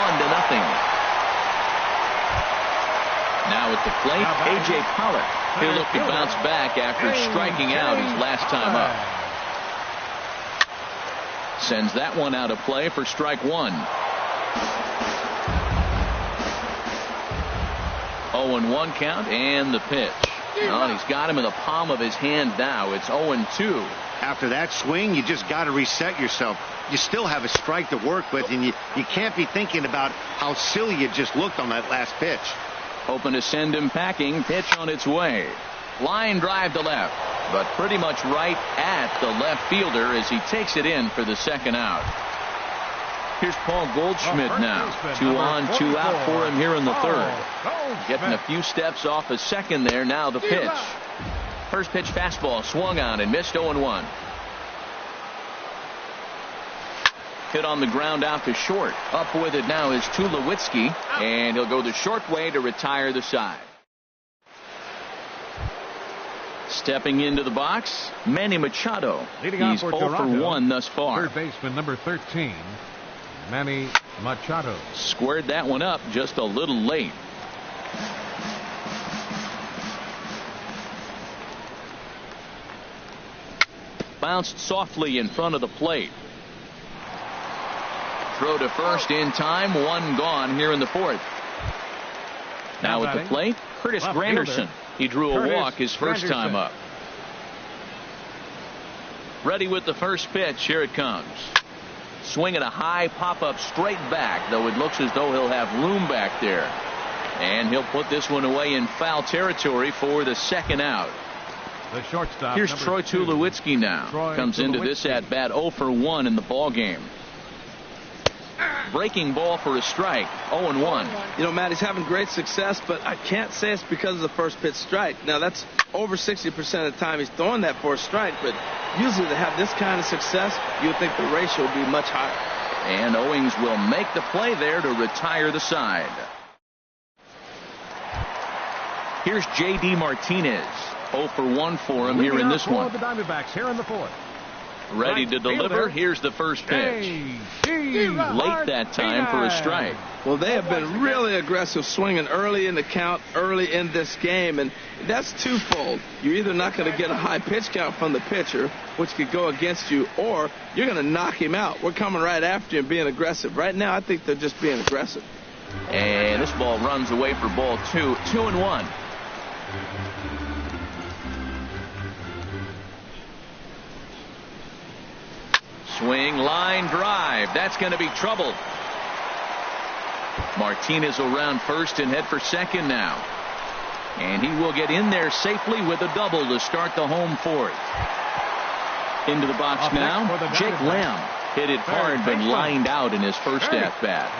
Now at the plate, A.J. Pollock. He'll look to bounce back after striking out his last time up. Sends that one out of play for strike 1. 0-1 count and the pitch. Well, he's got him in the palm of his hand now. It's 0-2. After that swing, you just got to reset yourself. You still have a strike to work with, and you can't be thinking about how silly you just looked on that last pitch. Hoping to send him packing. Pitch on its way. Line drive to left, but pretty much right at the left fielder as he takes it in for the second out. Here's Paul Goldschmidt now. 2 on, 2 out for him here in the third. Getting a few steps off a second there. Now the pitch. First pitch fastball swung on and missed. 0-1. Hit on the ground out to short. Up with it now is Tulowitzki, and he'll go the short way to retire the side. Stepping into the box, Manny Machado. He's 0 for 1 thus far. Third baseman number 13, Manny Machado. Squared that one up just a little late. Bounced softly in front of the plate. Throw to first in time. 1 gone here in the fourth. Now at the plate, Curtis Granderson. He drew a walk his first time up. Ready with the first pitch. Here it comes. Swinging a high pop-up straight back, though it looks as though he'll have room back there. And he'll put this one away in foul territory for the second out. The shortstop. Here's Troy Tulowitzki now. Comes into this at-bat 0 for 1 in the ball game. Breaking ball for a strike. 0-1. You know, Matt, he's having great success, but I can't say it's because of the first pitch strike. Now, that's over 60% of the time he's throwing that for a strike, but usually to have this kind of success, you would think the ratio would be much higher. And Owings will make the play there to retire the side. Here's J.D. Martinez. 0 for 1 for him here in this one. The Diamondbacks here in the fourth. Ready to deliver. Here's the first pitch. Late that time for a strike. Well, they have been really aggressive swinging early in the count, early in this game, and that's twofold. You're either not going to get a high pitch count from the pitcher, which could go against you, or you're going to knock him out. We're coming right after him being aggressive. Right now, I think they're just being aggressive. And this ball runs away for ball 2. 2-1. Swing, line drive. That's going to be trouble. Martinez will round first and head for second now. And he will get in there safely with a double to start the home fourth. Into the box now, Jake Lamb. Hit it hard, but lined out in his first at-bat.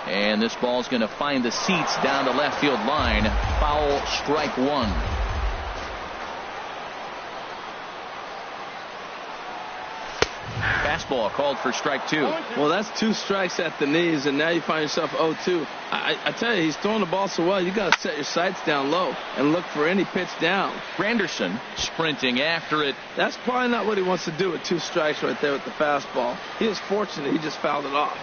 And this ball's going to find the seats down the left field line. Foul, strike 1. Fastball called for strike 2. Well, that's 2 strikes at the knees, and now you find yourself 0-2. I tell you, he's throwing the ball so well, you got to set your sights down low and look for any pitch down. Granderson sprinting after it. That's probably not what he wants to do with 2 strikes right there with the fastball. He was fortunate he just fouled it off.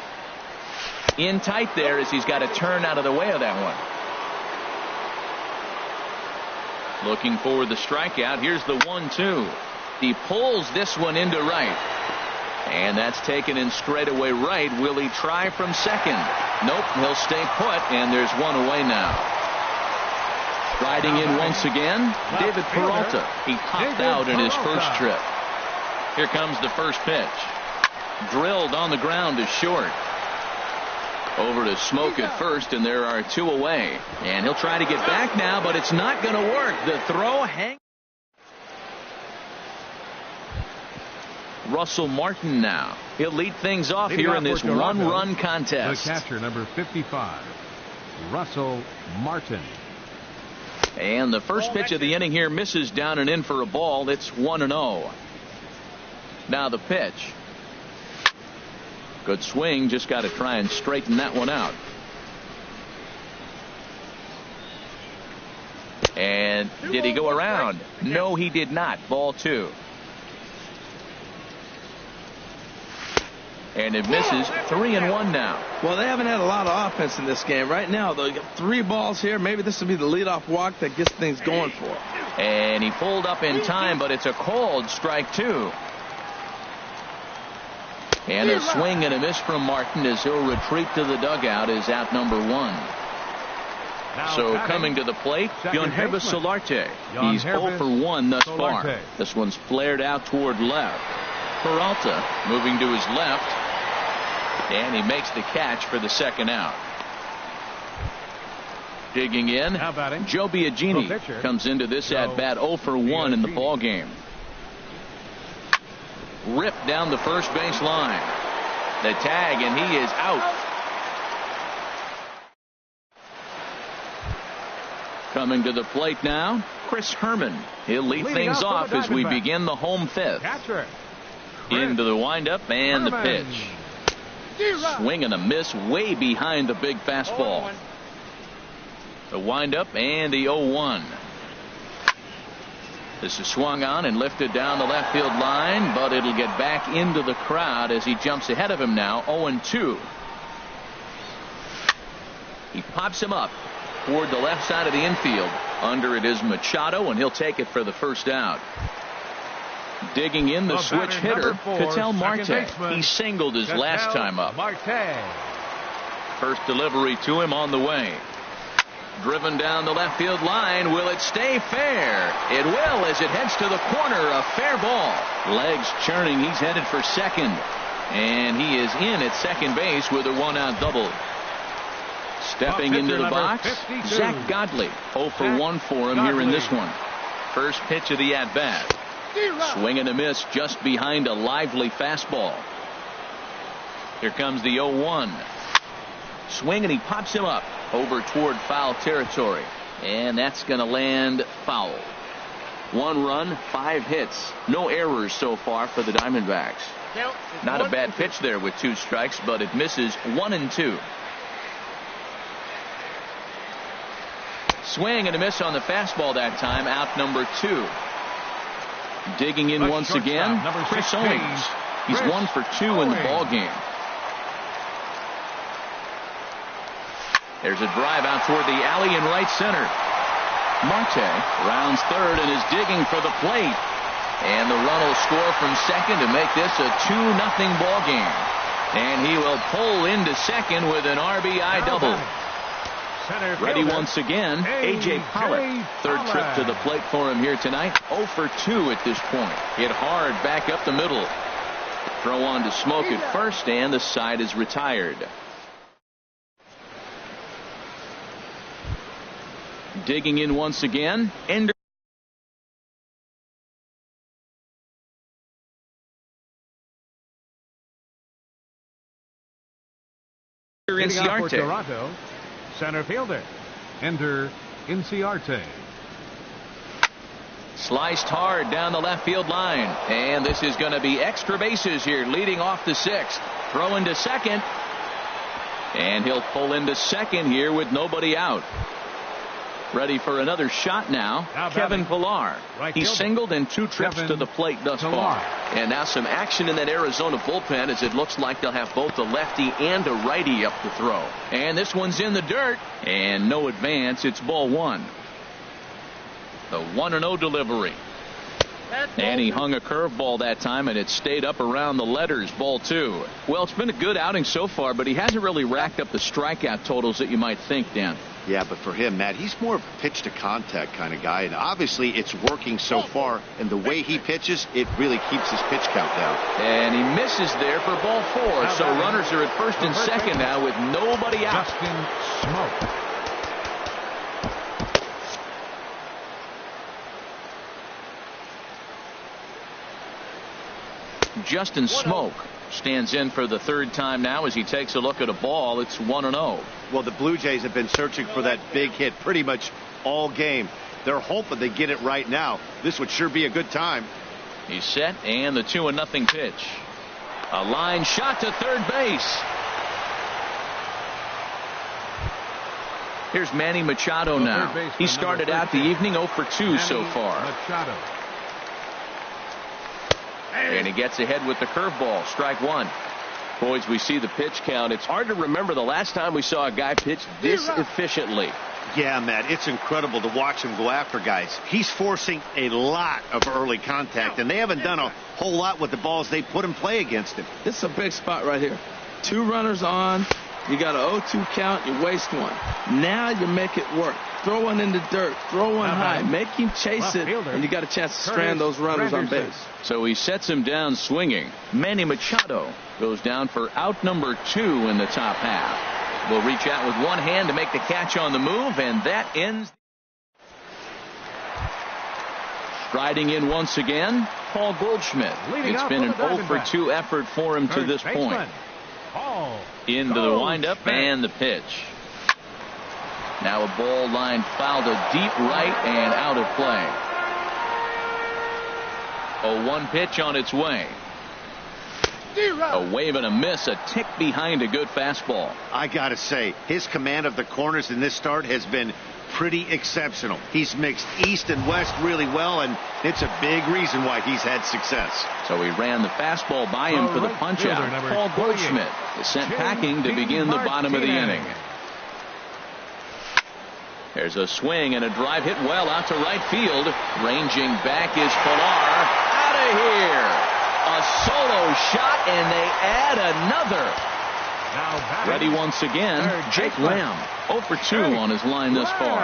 In tight there as he's got to turn out of the way of that one. Looking for the strikeout. Here's the 1-2. He pulls this one into right. And that's taken in straightaway right. Will he try from second? Nope, he'll stay put, and there's one away now. Riding in once again, David Peralta. He popped out in his first trip. Here comes the first pitch. Drilled on the ground is short. Over to Smoke at first, and there are two away. And he'll try to get back now, but it's not going to work. The throw hangs. Russell Martin now. He'll lead things off here in this one-run contest. The catcher, number 55, Russell Martin. And the first pitch of the inning here misses down and in for a ball. It's 1-0. Now the pitch. Good swing. Just got to try and straighten that one out. And did he go around? No, he did not. Ball 2. And it misses. 3-1 now. Well, they haven't had a lot of offense in this game. Right now, they got 3 balls here. Maybe this will be the leadoff walk that gets things going for him. And he pulled up in time, but it's a called strike 2. And a swing and a miss from Martin as he'll retreat to the dugout is out number 1. So coming to the plate, Yangervis Solarte. He's 0 for 1 thus far. This one's flared out toward left. Peralta moving to his left. And he makes the catch for the second out. Digging in, Joe Biagini comes into this at-bat 0 for 1 in the ball game. Ripped down the first base line. The tag, and he is out. Coming to the plate now, Chris Herman. He'll lead things off as we begin the home 5th. Into the windup and the pitch. Swing and a miss way behind the big fastball. The windup and the 0-1. This is swung on and lifted down the left field line, but it'll get back into the crowd as he jumps ahead of him now. 0-2. He pops him up toward the left side of the infield. Under it is Machado, and he'll take it for the first out. Digging in the switch hitter, Ketel Marte. He singled his last time up. First delivery to him on the way. Driven down the left field line. Will it stay fair? It will as it heads to the corner. A fair ball. Legs churning. He's headed for second. And he is in at second base with a 1-out double. Stepping into the box, Zach Godley. 0 for 1 for him here in this one. First pitch of the at-bat. Swing and a miss just behind a lively fastball. Here comes the 0-1. Swing and he pops him up over toward foul territory. And that's going to land foul. 1 run, 5 hits. No errors so far for the Diamondbacks. Not a bad pitch there with 2 strikes, but it misses 1-2. Swing and a miss on the fastball that time. Out number 2. Digging in once again, Chris Owings. He's 1 for 2 in the ball game. There's a drive out toward the alley in right center. Marte rounds third and is digging for the plate. And the run will score from second to make this a 2-0 ball game. And he will pull into second with an RBI double. Ready once again, A.J. Pollock. Third trip to the plate for him here tonight. 0 for 2 at this point. Hit hard back up the middle. Throw on to Smoke at first, and the side is retired. Digging in once again, Ender. Toronto, center fielder, Ender Inciarte. Sliced hard down the left field line. And this is going to be extra bases here, leading off the 6th. Throw into second. And he'll pull into second here with nobody out. Ready for another shot now, Kevin Pillar. He's singled in 2 trips to the plate thus far. And now some action in that Arizona bullpen as it looks like they'll have both a lefty and a righty up to throw. And this one's in the dirt. And no advance. It's ball 1. The 1-0 delivery. And he hung a curveball that time, and it stayed up around the letters. Ball 2. Well, it's been a good outing so far, but he hasn't really racked up the strikeout totals that you might think, Dan. Yeah, but for him, Matt, he's more of a pitch-to-contact kind of guy, and obviously it's working so far, and the way he pitches, it really keeps his pitch count down. And he misses there for ball 4, so runners are at first and second now with nobody out. Justin Smoke. Justin Smoke stands in for the third time now as he takes a look at a ball. It's 1-0. Well, the Blue Jays have been searching for that big hit pretty much all game. They're hoping they get it right now. This would sure be a good time. He's set, and the 2-0 pitch. A line shot to third base. Here's Manny Machado now. He started out the evening 0 for 2 so far. Machado. And he gets ahead with the curveball. Strike 1. Boys, we see the pitch count. It's hard to remember the last time we saw a guy pitch this efficiently. Yeah, Matt, it's incredible to watch him go after guys. He's forcing a lot of early contact, and they haven't done a whole lot with the balls they put in play against him. This is a big spot right here. 2 runners on. You got an 0-2 count. You waste 1. Now you make it work. Throw one in the dirt. Throw one high. Make him chase it, and you got a chance to strand those runners on base. So he sets him down swinging. Manny Machado goes down for out number 2 in the top half. Will reach out with one hand to make the catch on the move, and that ends. Striding in once again, Paul Goldschmidt. It's been an 0 for 2 effort for him to this point. Into the windup and the pitch. Now a ball line fouled to deep right and out of play. A 1 pitch on its way. A wave and a miss, a tick behind a good fastball. I gotta say, his command of the corners in this start has been pretty exceptional. He's mixed east and west really well, and it's a big reason why he's had success. So he ran the fastball by him for the punch-out. Paul Goldschmidt is sent packing to begin the bottom of the inning. There's a swing and a drive hit well out to right field. Ranging back is Pilar. Out of here. A solo shot, and they add another. Ready once again, Jake Lamb. 0 for 2 on his line thus far.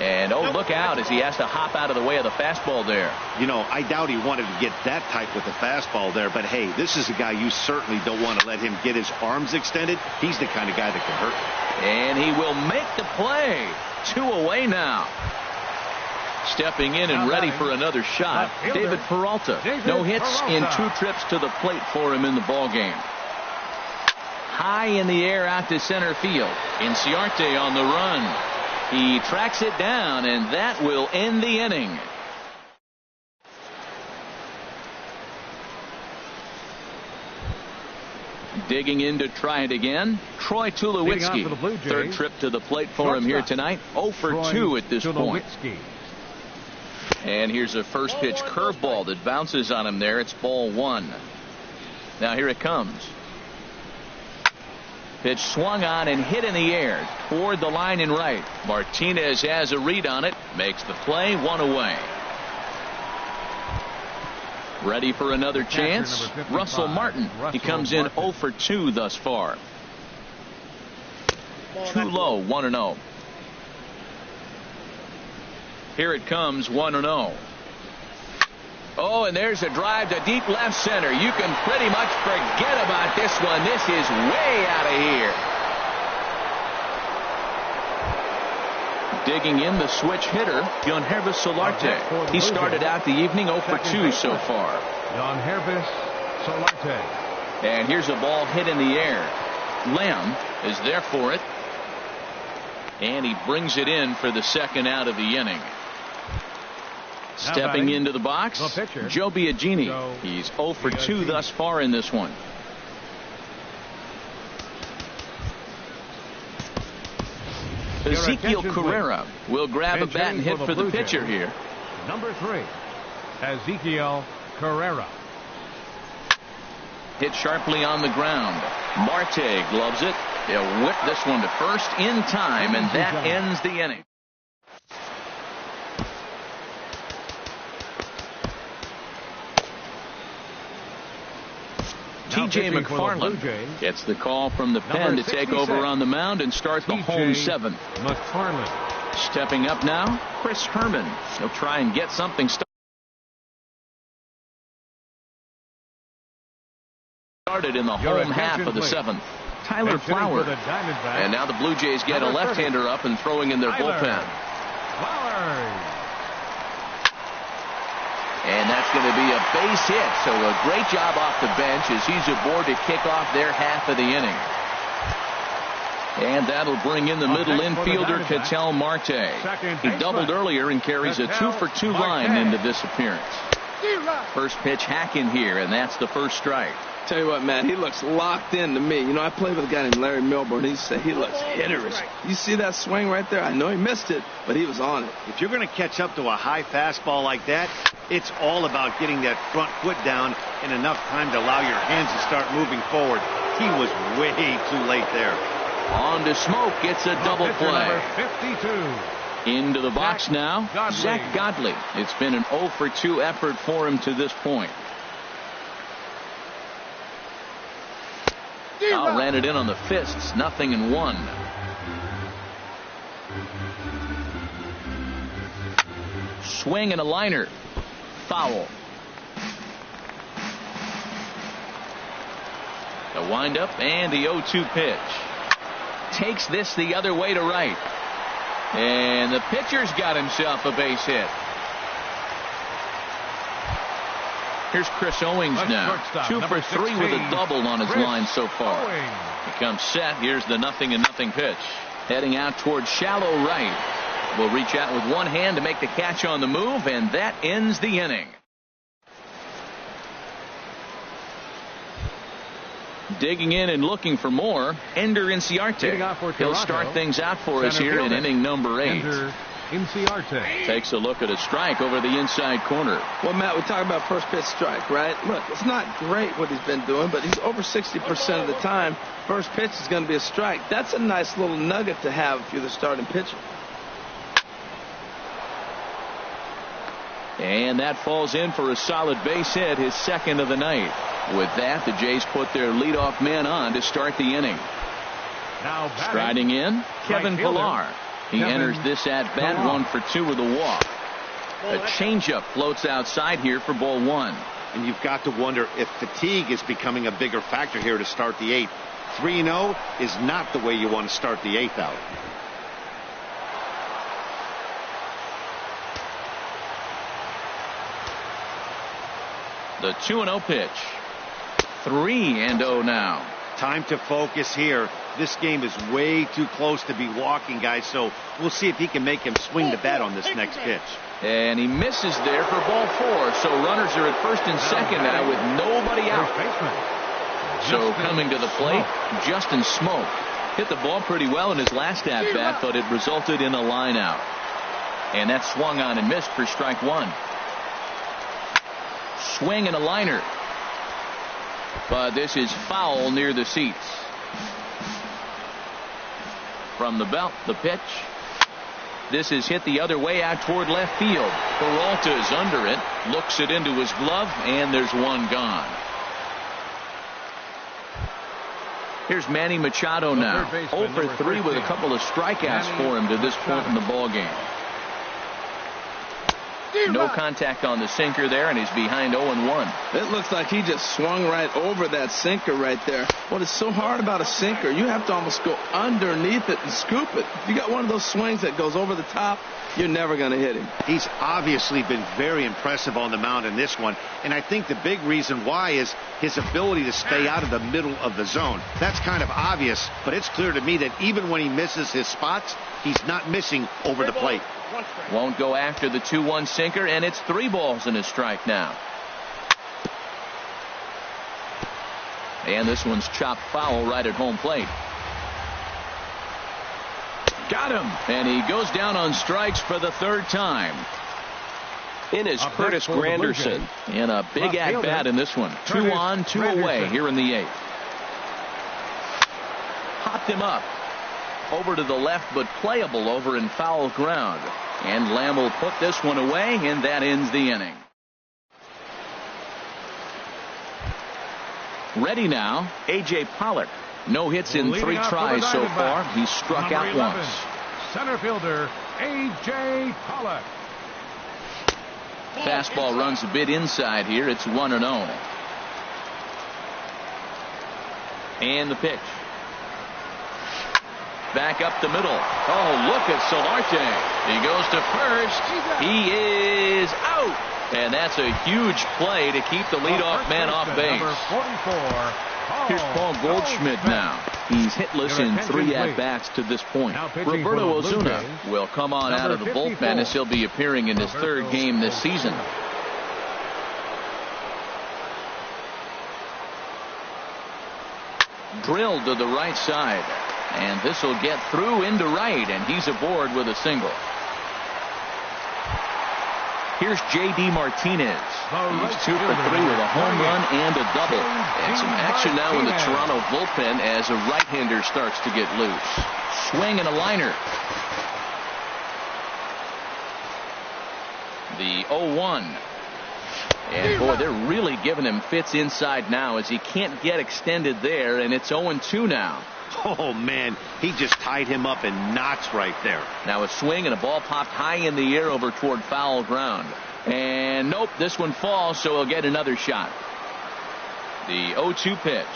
And look out as he has to hop out of the way of the fastball there. You know, I doubt he wanted to get that tight with the fastball there, but hey, this is a guy you certainly don't want to let him get his arms extended. He's the kind of guy that can hurt. And he will make the play. 2 away now. Stepping in and ready for another shot, David Peralta. No hits in 2 trips to the plate for him in the ballgame. High in the air out to center field. Inciarte on the run. He tracks it down, and that will end the inning. Digging in to try it again, Troy Tulowitzki. Third trip to the plate for him here tonight. 0 for 2 at this point. And here's a first pitch curveball that bounces on him there. It's ball 1. Now here it comes. Pitch swung on and hit in the air toward the line and right. Martinez has a read on it. Makes the play. 1 away. Ready for another chance. Russell Martin. He comes in 0 for 2 thus far. Too low. 1-0. Here it comes. 1-0. Oh, and there's a drive to deep left center. You can pretty much forget about this one. This is way out of here. Digging in, the switch hitter, Yangervis Solarte. He started out the evening 0 for 2 so far. Yangervis Solarte. And here's a ball hit in the air. Lamb is there for it. And he brings it in for the second out of the inning. Stepping into the box, Joe Biagini. He's 0 for 2 thus far in this one. Ezekiel Carrera will grab a bat and hit for the pitcher here. Number 3, Ezekiel Carrera. Hit sharply on the ground. Marte gloves it. He'll whip this one to first in time, and that ends the inning. T.J. pitching for the Blue McFarland Jays, gets the call from the pen to take 66, over on the mound and start the home seventh. McFarland. Stepping up now, Chris Herman. He'll try and get something started in the home half of the seventh. Tyler Flowers. And now the Blue Jays get a left-hander up and throwing in their bullpen. Flowers. And that's going to be a base hit. So a great job off the bench as he's aboard to kick off their half of the inning. And that'll bring in the middle infielder, Ketel Marte. He doubled earlier and carries a 2-for-2 line into this appearance. First pitch hack in here, and that's the first strike. Tell you what, Matt, he looks locked in to me. You know, I played with a guy named Larry Milburn. He said he looks hitterish. You see that swing right there? I know he missed it, but he was on it. If you're going to catch up to a high fastball like that, it's all about getting that front foot down in enough time to allow your hands to start moving forward. He was way too late there. On to Smoke, gets a double play. 52. Into the box now, Zach Godley. It's been an 0-for-2 effort for him to this point. Ran it in on the fists, 0-1. Swing and a liner. Foul. The windup and the 0-2 pitch. Takes this the other way to right. And the pitcher's got himself a base hit. Here's Chris Owings now. 2 for 3 with a double on his line so far. He comes set. Here's the 0-0 pitch. Heading out towards shallow right. Will reach out with one hand to make the catch on the move, and that ends the inning. Digging in and looking for more, Ender Inciarte. He'll start things out for us here in inning number 8. Takes a look at a strike over the inside corner. Well, Matt, we talk about first pitch strike, right? Look, it's not great what he's been doing, but he's over 60% of the time. First pitch is going to be a strike. That's a nice little nugget to have if you're the starting pitcher. And that falls in for a solid base hit, his second of the night. With that, the Jays put their leadoff man on to start the inning. Now striding in, Kevin Pillar. He enters this at bat 1 for 2 with a walk. A changeup floats outside here for ball 1. And you've got to wonder if fatigue is becoming a bigger factor here to start the 8th. 3-0 is not the way you want to start the 8th out. The 2-0 pitch. 3-0 now. Time to focus here. This game is way too close to be walking, guys, so we'll see if he can make him swing the bat on this next pitch. And he misses there for ball 4, so runners are at first and second now with nobody out. So coming to the plate, Justin Smoke. Hit the ball pretty well in his last at-bat, but it resulted in a line out. And that swung on and missed for strike 1. Swing and a liner. But this is foul near the seats. From the belt, the pitch. This is hit the other way out toward left field. Peralta is under it, looks it into his glove, and there's one gone. Here's Manny Machado now. 0 for 3 with a couple of strikeouts for him to this point in the ballgame. No contact on the sinker there, and he's behind 0-1. It looks like he just swung right over that sinker right there. What is so hard about a sinker, you have to almost go underneath it and scoop it. If you got one of those swings that goes over the top, you're never going to hit him. He's obviously been very impressive on the mound in this one, and I think the big reason why is his ability to stay out of the middle of the zone. That's kind of obvious, but it's clear to me that even when he misses his spots, he's not missing over the plate. Won't go after the 2-1 sinker, and it's 3 balls and a strike now. And this one's chopped foul right at home plate. Got him, and he goes down on strikes for the 3rd time. In is Curtis Granderson, and a big at-bat in this one. 2 on, 2 away here in the 8th. Hopped him up. Over to the left, but playable over in foul ground. And Lamb will put this one away, and that ends the inning. Ready now, A.J. Pollock. No hits in 3 tries so far. He's struck out 11, once. Center fielder A.J. Pollock. Fastball runs a bit inside here. It's 1-0. And the pitch. Back up the middle. Oh, look at Solarte. He goes to first. He is out. And that's a huge play to keep the leadoff man off base. Here's Paul Goldschmidt now. He's hitless in 3 at-bats to this point. Roberto Osuna will come on out of the bullpen as he'll be appearing in his 3rd game this season. Drilled to the right side. And this will get through into right, and he's aboard with a single. Here's J.D. Martinez. He's 2 for 3 with a home run and a double. And some action now in the Toronto bullpen as a right-hander starts to get loose. Swing and a liner. The 0-1. And boy, they're really giving him fits inside now as he can't get extended there, and it's 0-2 now. Oh, man, he just tied him up in knots right there. Now a swing and a ball popped high in the air over toward foul ground. And nope, this one falls, so he'll get another shot. The 0-2 pitch.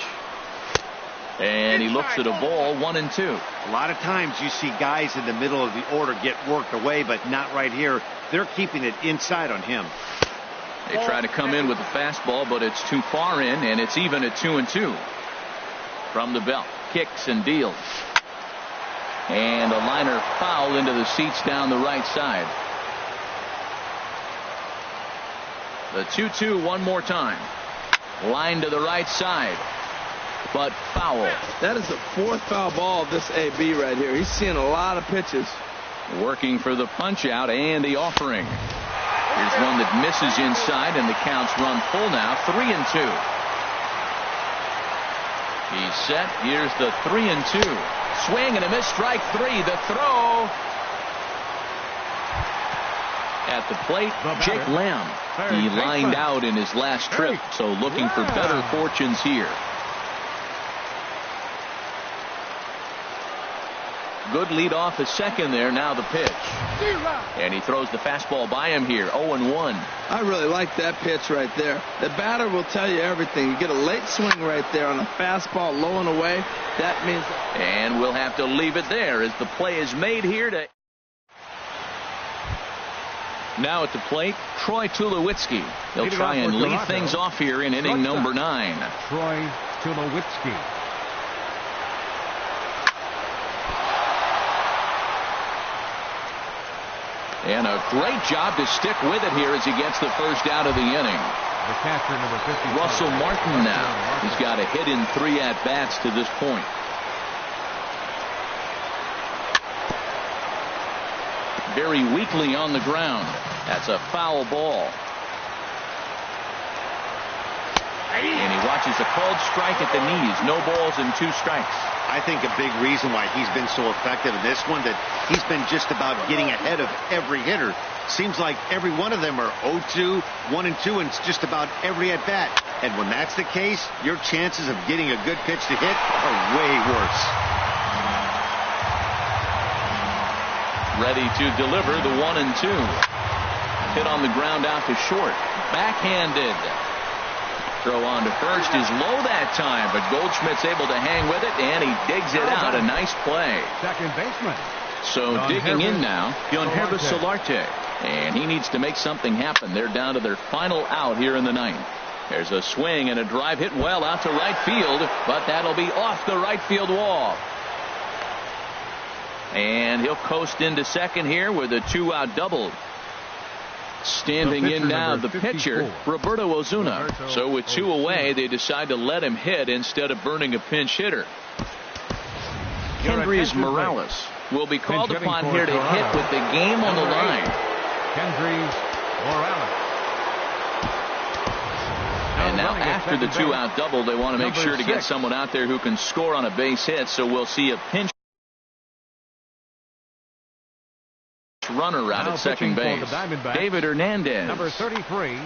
And he looks at a ball, 1-2. A lot of times you see guys in the middle of the order get worked away, but not right here. They're keeping it inside on him. They try to come in with the fastball, but it's too far in, and it's even at 2-2. From the belt, kicks and deals. And a liner foul into the seats down the right side. The 2-2 one more time. Line to the right side. But foul. That is the 4th foul ball of this AB right here. He's seeing a lot of pitches. Working for the punch out and the offering. Here's one that misses inside, and the counts run full now. 3-2. He's set. Here's the 3-2. Swing and a miss. Strike 3. The throw. At the plate, Jake Lamb. He lined out in his last trip, so looking for better fortunes here. Good lead off at second there. Now the pitch. And he throws the fastball by him here. 0-1. I really like that pitch right there. The batter will tell you everything. You get a late swing right there on a fastball low and away. That means. And we'll have to leave it there as the play is made here to. Now at the plate, Troy Tulowitzki. He'll try and lead things off here in inning number 9. Troy Tulowitzki. And a great job to stick with it here as he gets the first out of the inning. The catcher, number 50. Russell Martin now. He's got a hit in 3 at-bats to this point. Very weakly on the ground. That's a foul ball. And he watches a called strike at the knees. No balls and 2 strikes. I think a big reason why he's been so effective in this one, that he's been just about getting ahead of every hitter. Seems like every one of them are 0-2, 1-2, and it's just about every at-bat. And when that's the case, your chances of getting a good pitch to hit are way worse. Ready to deliver the 1-2. Hit on the ground out to short. Backhanded. Throw on to first is low that time, but Goldschmidt's able to hang with it, and he digs it out. A nice play. Second baseman. So digging in now, Yonhervis Solarte. And he needs to make something happen. They're down to their final out here in the 9th. There's a swing and a drive hit well out to right field, but that'll be off the right field wall. And he'll coast into second here with a 2-out double. Standing in now, the pitcher, Roberto Osuna. So with 2 away, they decide to let him hit instead of burning a pinch hitter. Kendrys Morales will be called upon here to hit with the game on the line. Kendrys Morales. And now after the 2-out double, they want to make sure to get someone out there who can score on a base hit. So we'll see a pinch runner out at second base. David Hernandez. Number 33.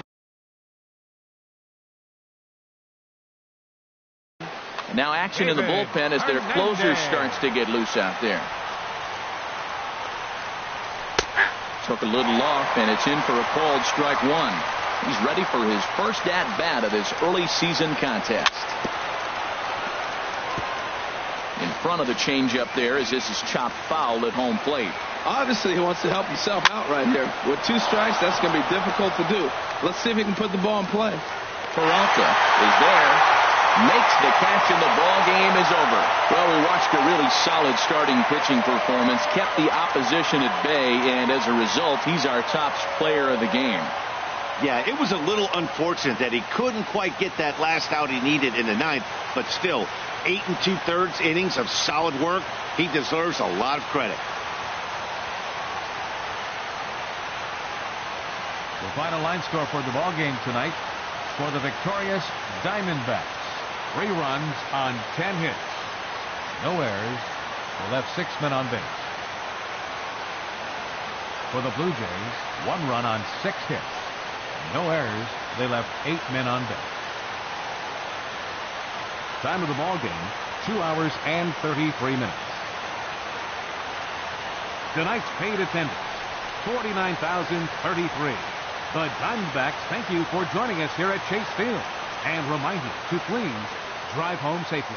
Now action in the bullpen as their closer starts to get loose out there. Took a little off, and it's in for a called strike one. He's ready for his first at-bat of this early season contest. In front of the changeup there as this is chopped foul at home plate. Obviously, he wants to help himself out right here. With 2 strikes, that's going to be difficult to do. Let's see if he can put the ball in play. Peralta is there, makes the catch, and the ball game is over. Well, we watched a really solid starting pitching performance, kept the opposition at bay, and as a result, he's our top player of the game. Yeah, it was a little unfortunate that he couldn't quite get that last out he needed in the 9th, but still, 8 2/3 innings of solid work. He deserves a lot of credit. The final line score for the ball game tonight for the victorious Diamondbacks. 3 runs on 10 hits. No errors. They left 6 men on base. For the Blue Jays, 1 run on 6 hits. No errors. They left 8 men on base. Time of the ball game, 2 hours and 33 minutes. Tonight's paid attendance, 49,033. The Diamondbacks thank you for joining us here at Chase Field and remind you to please drive home safely.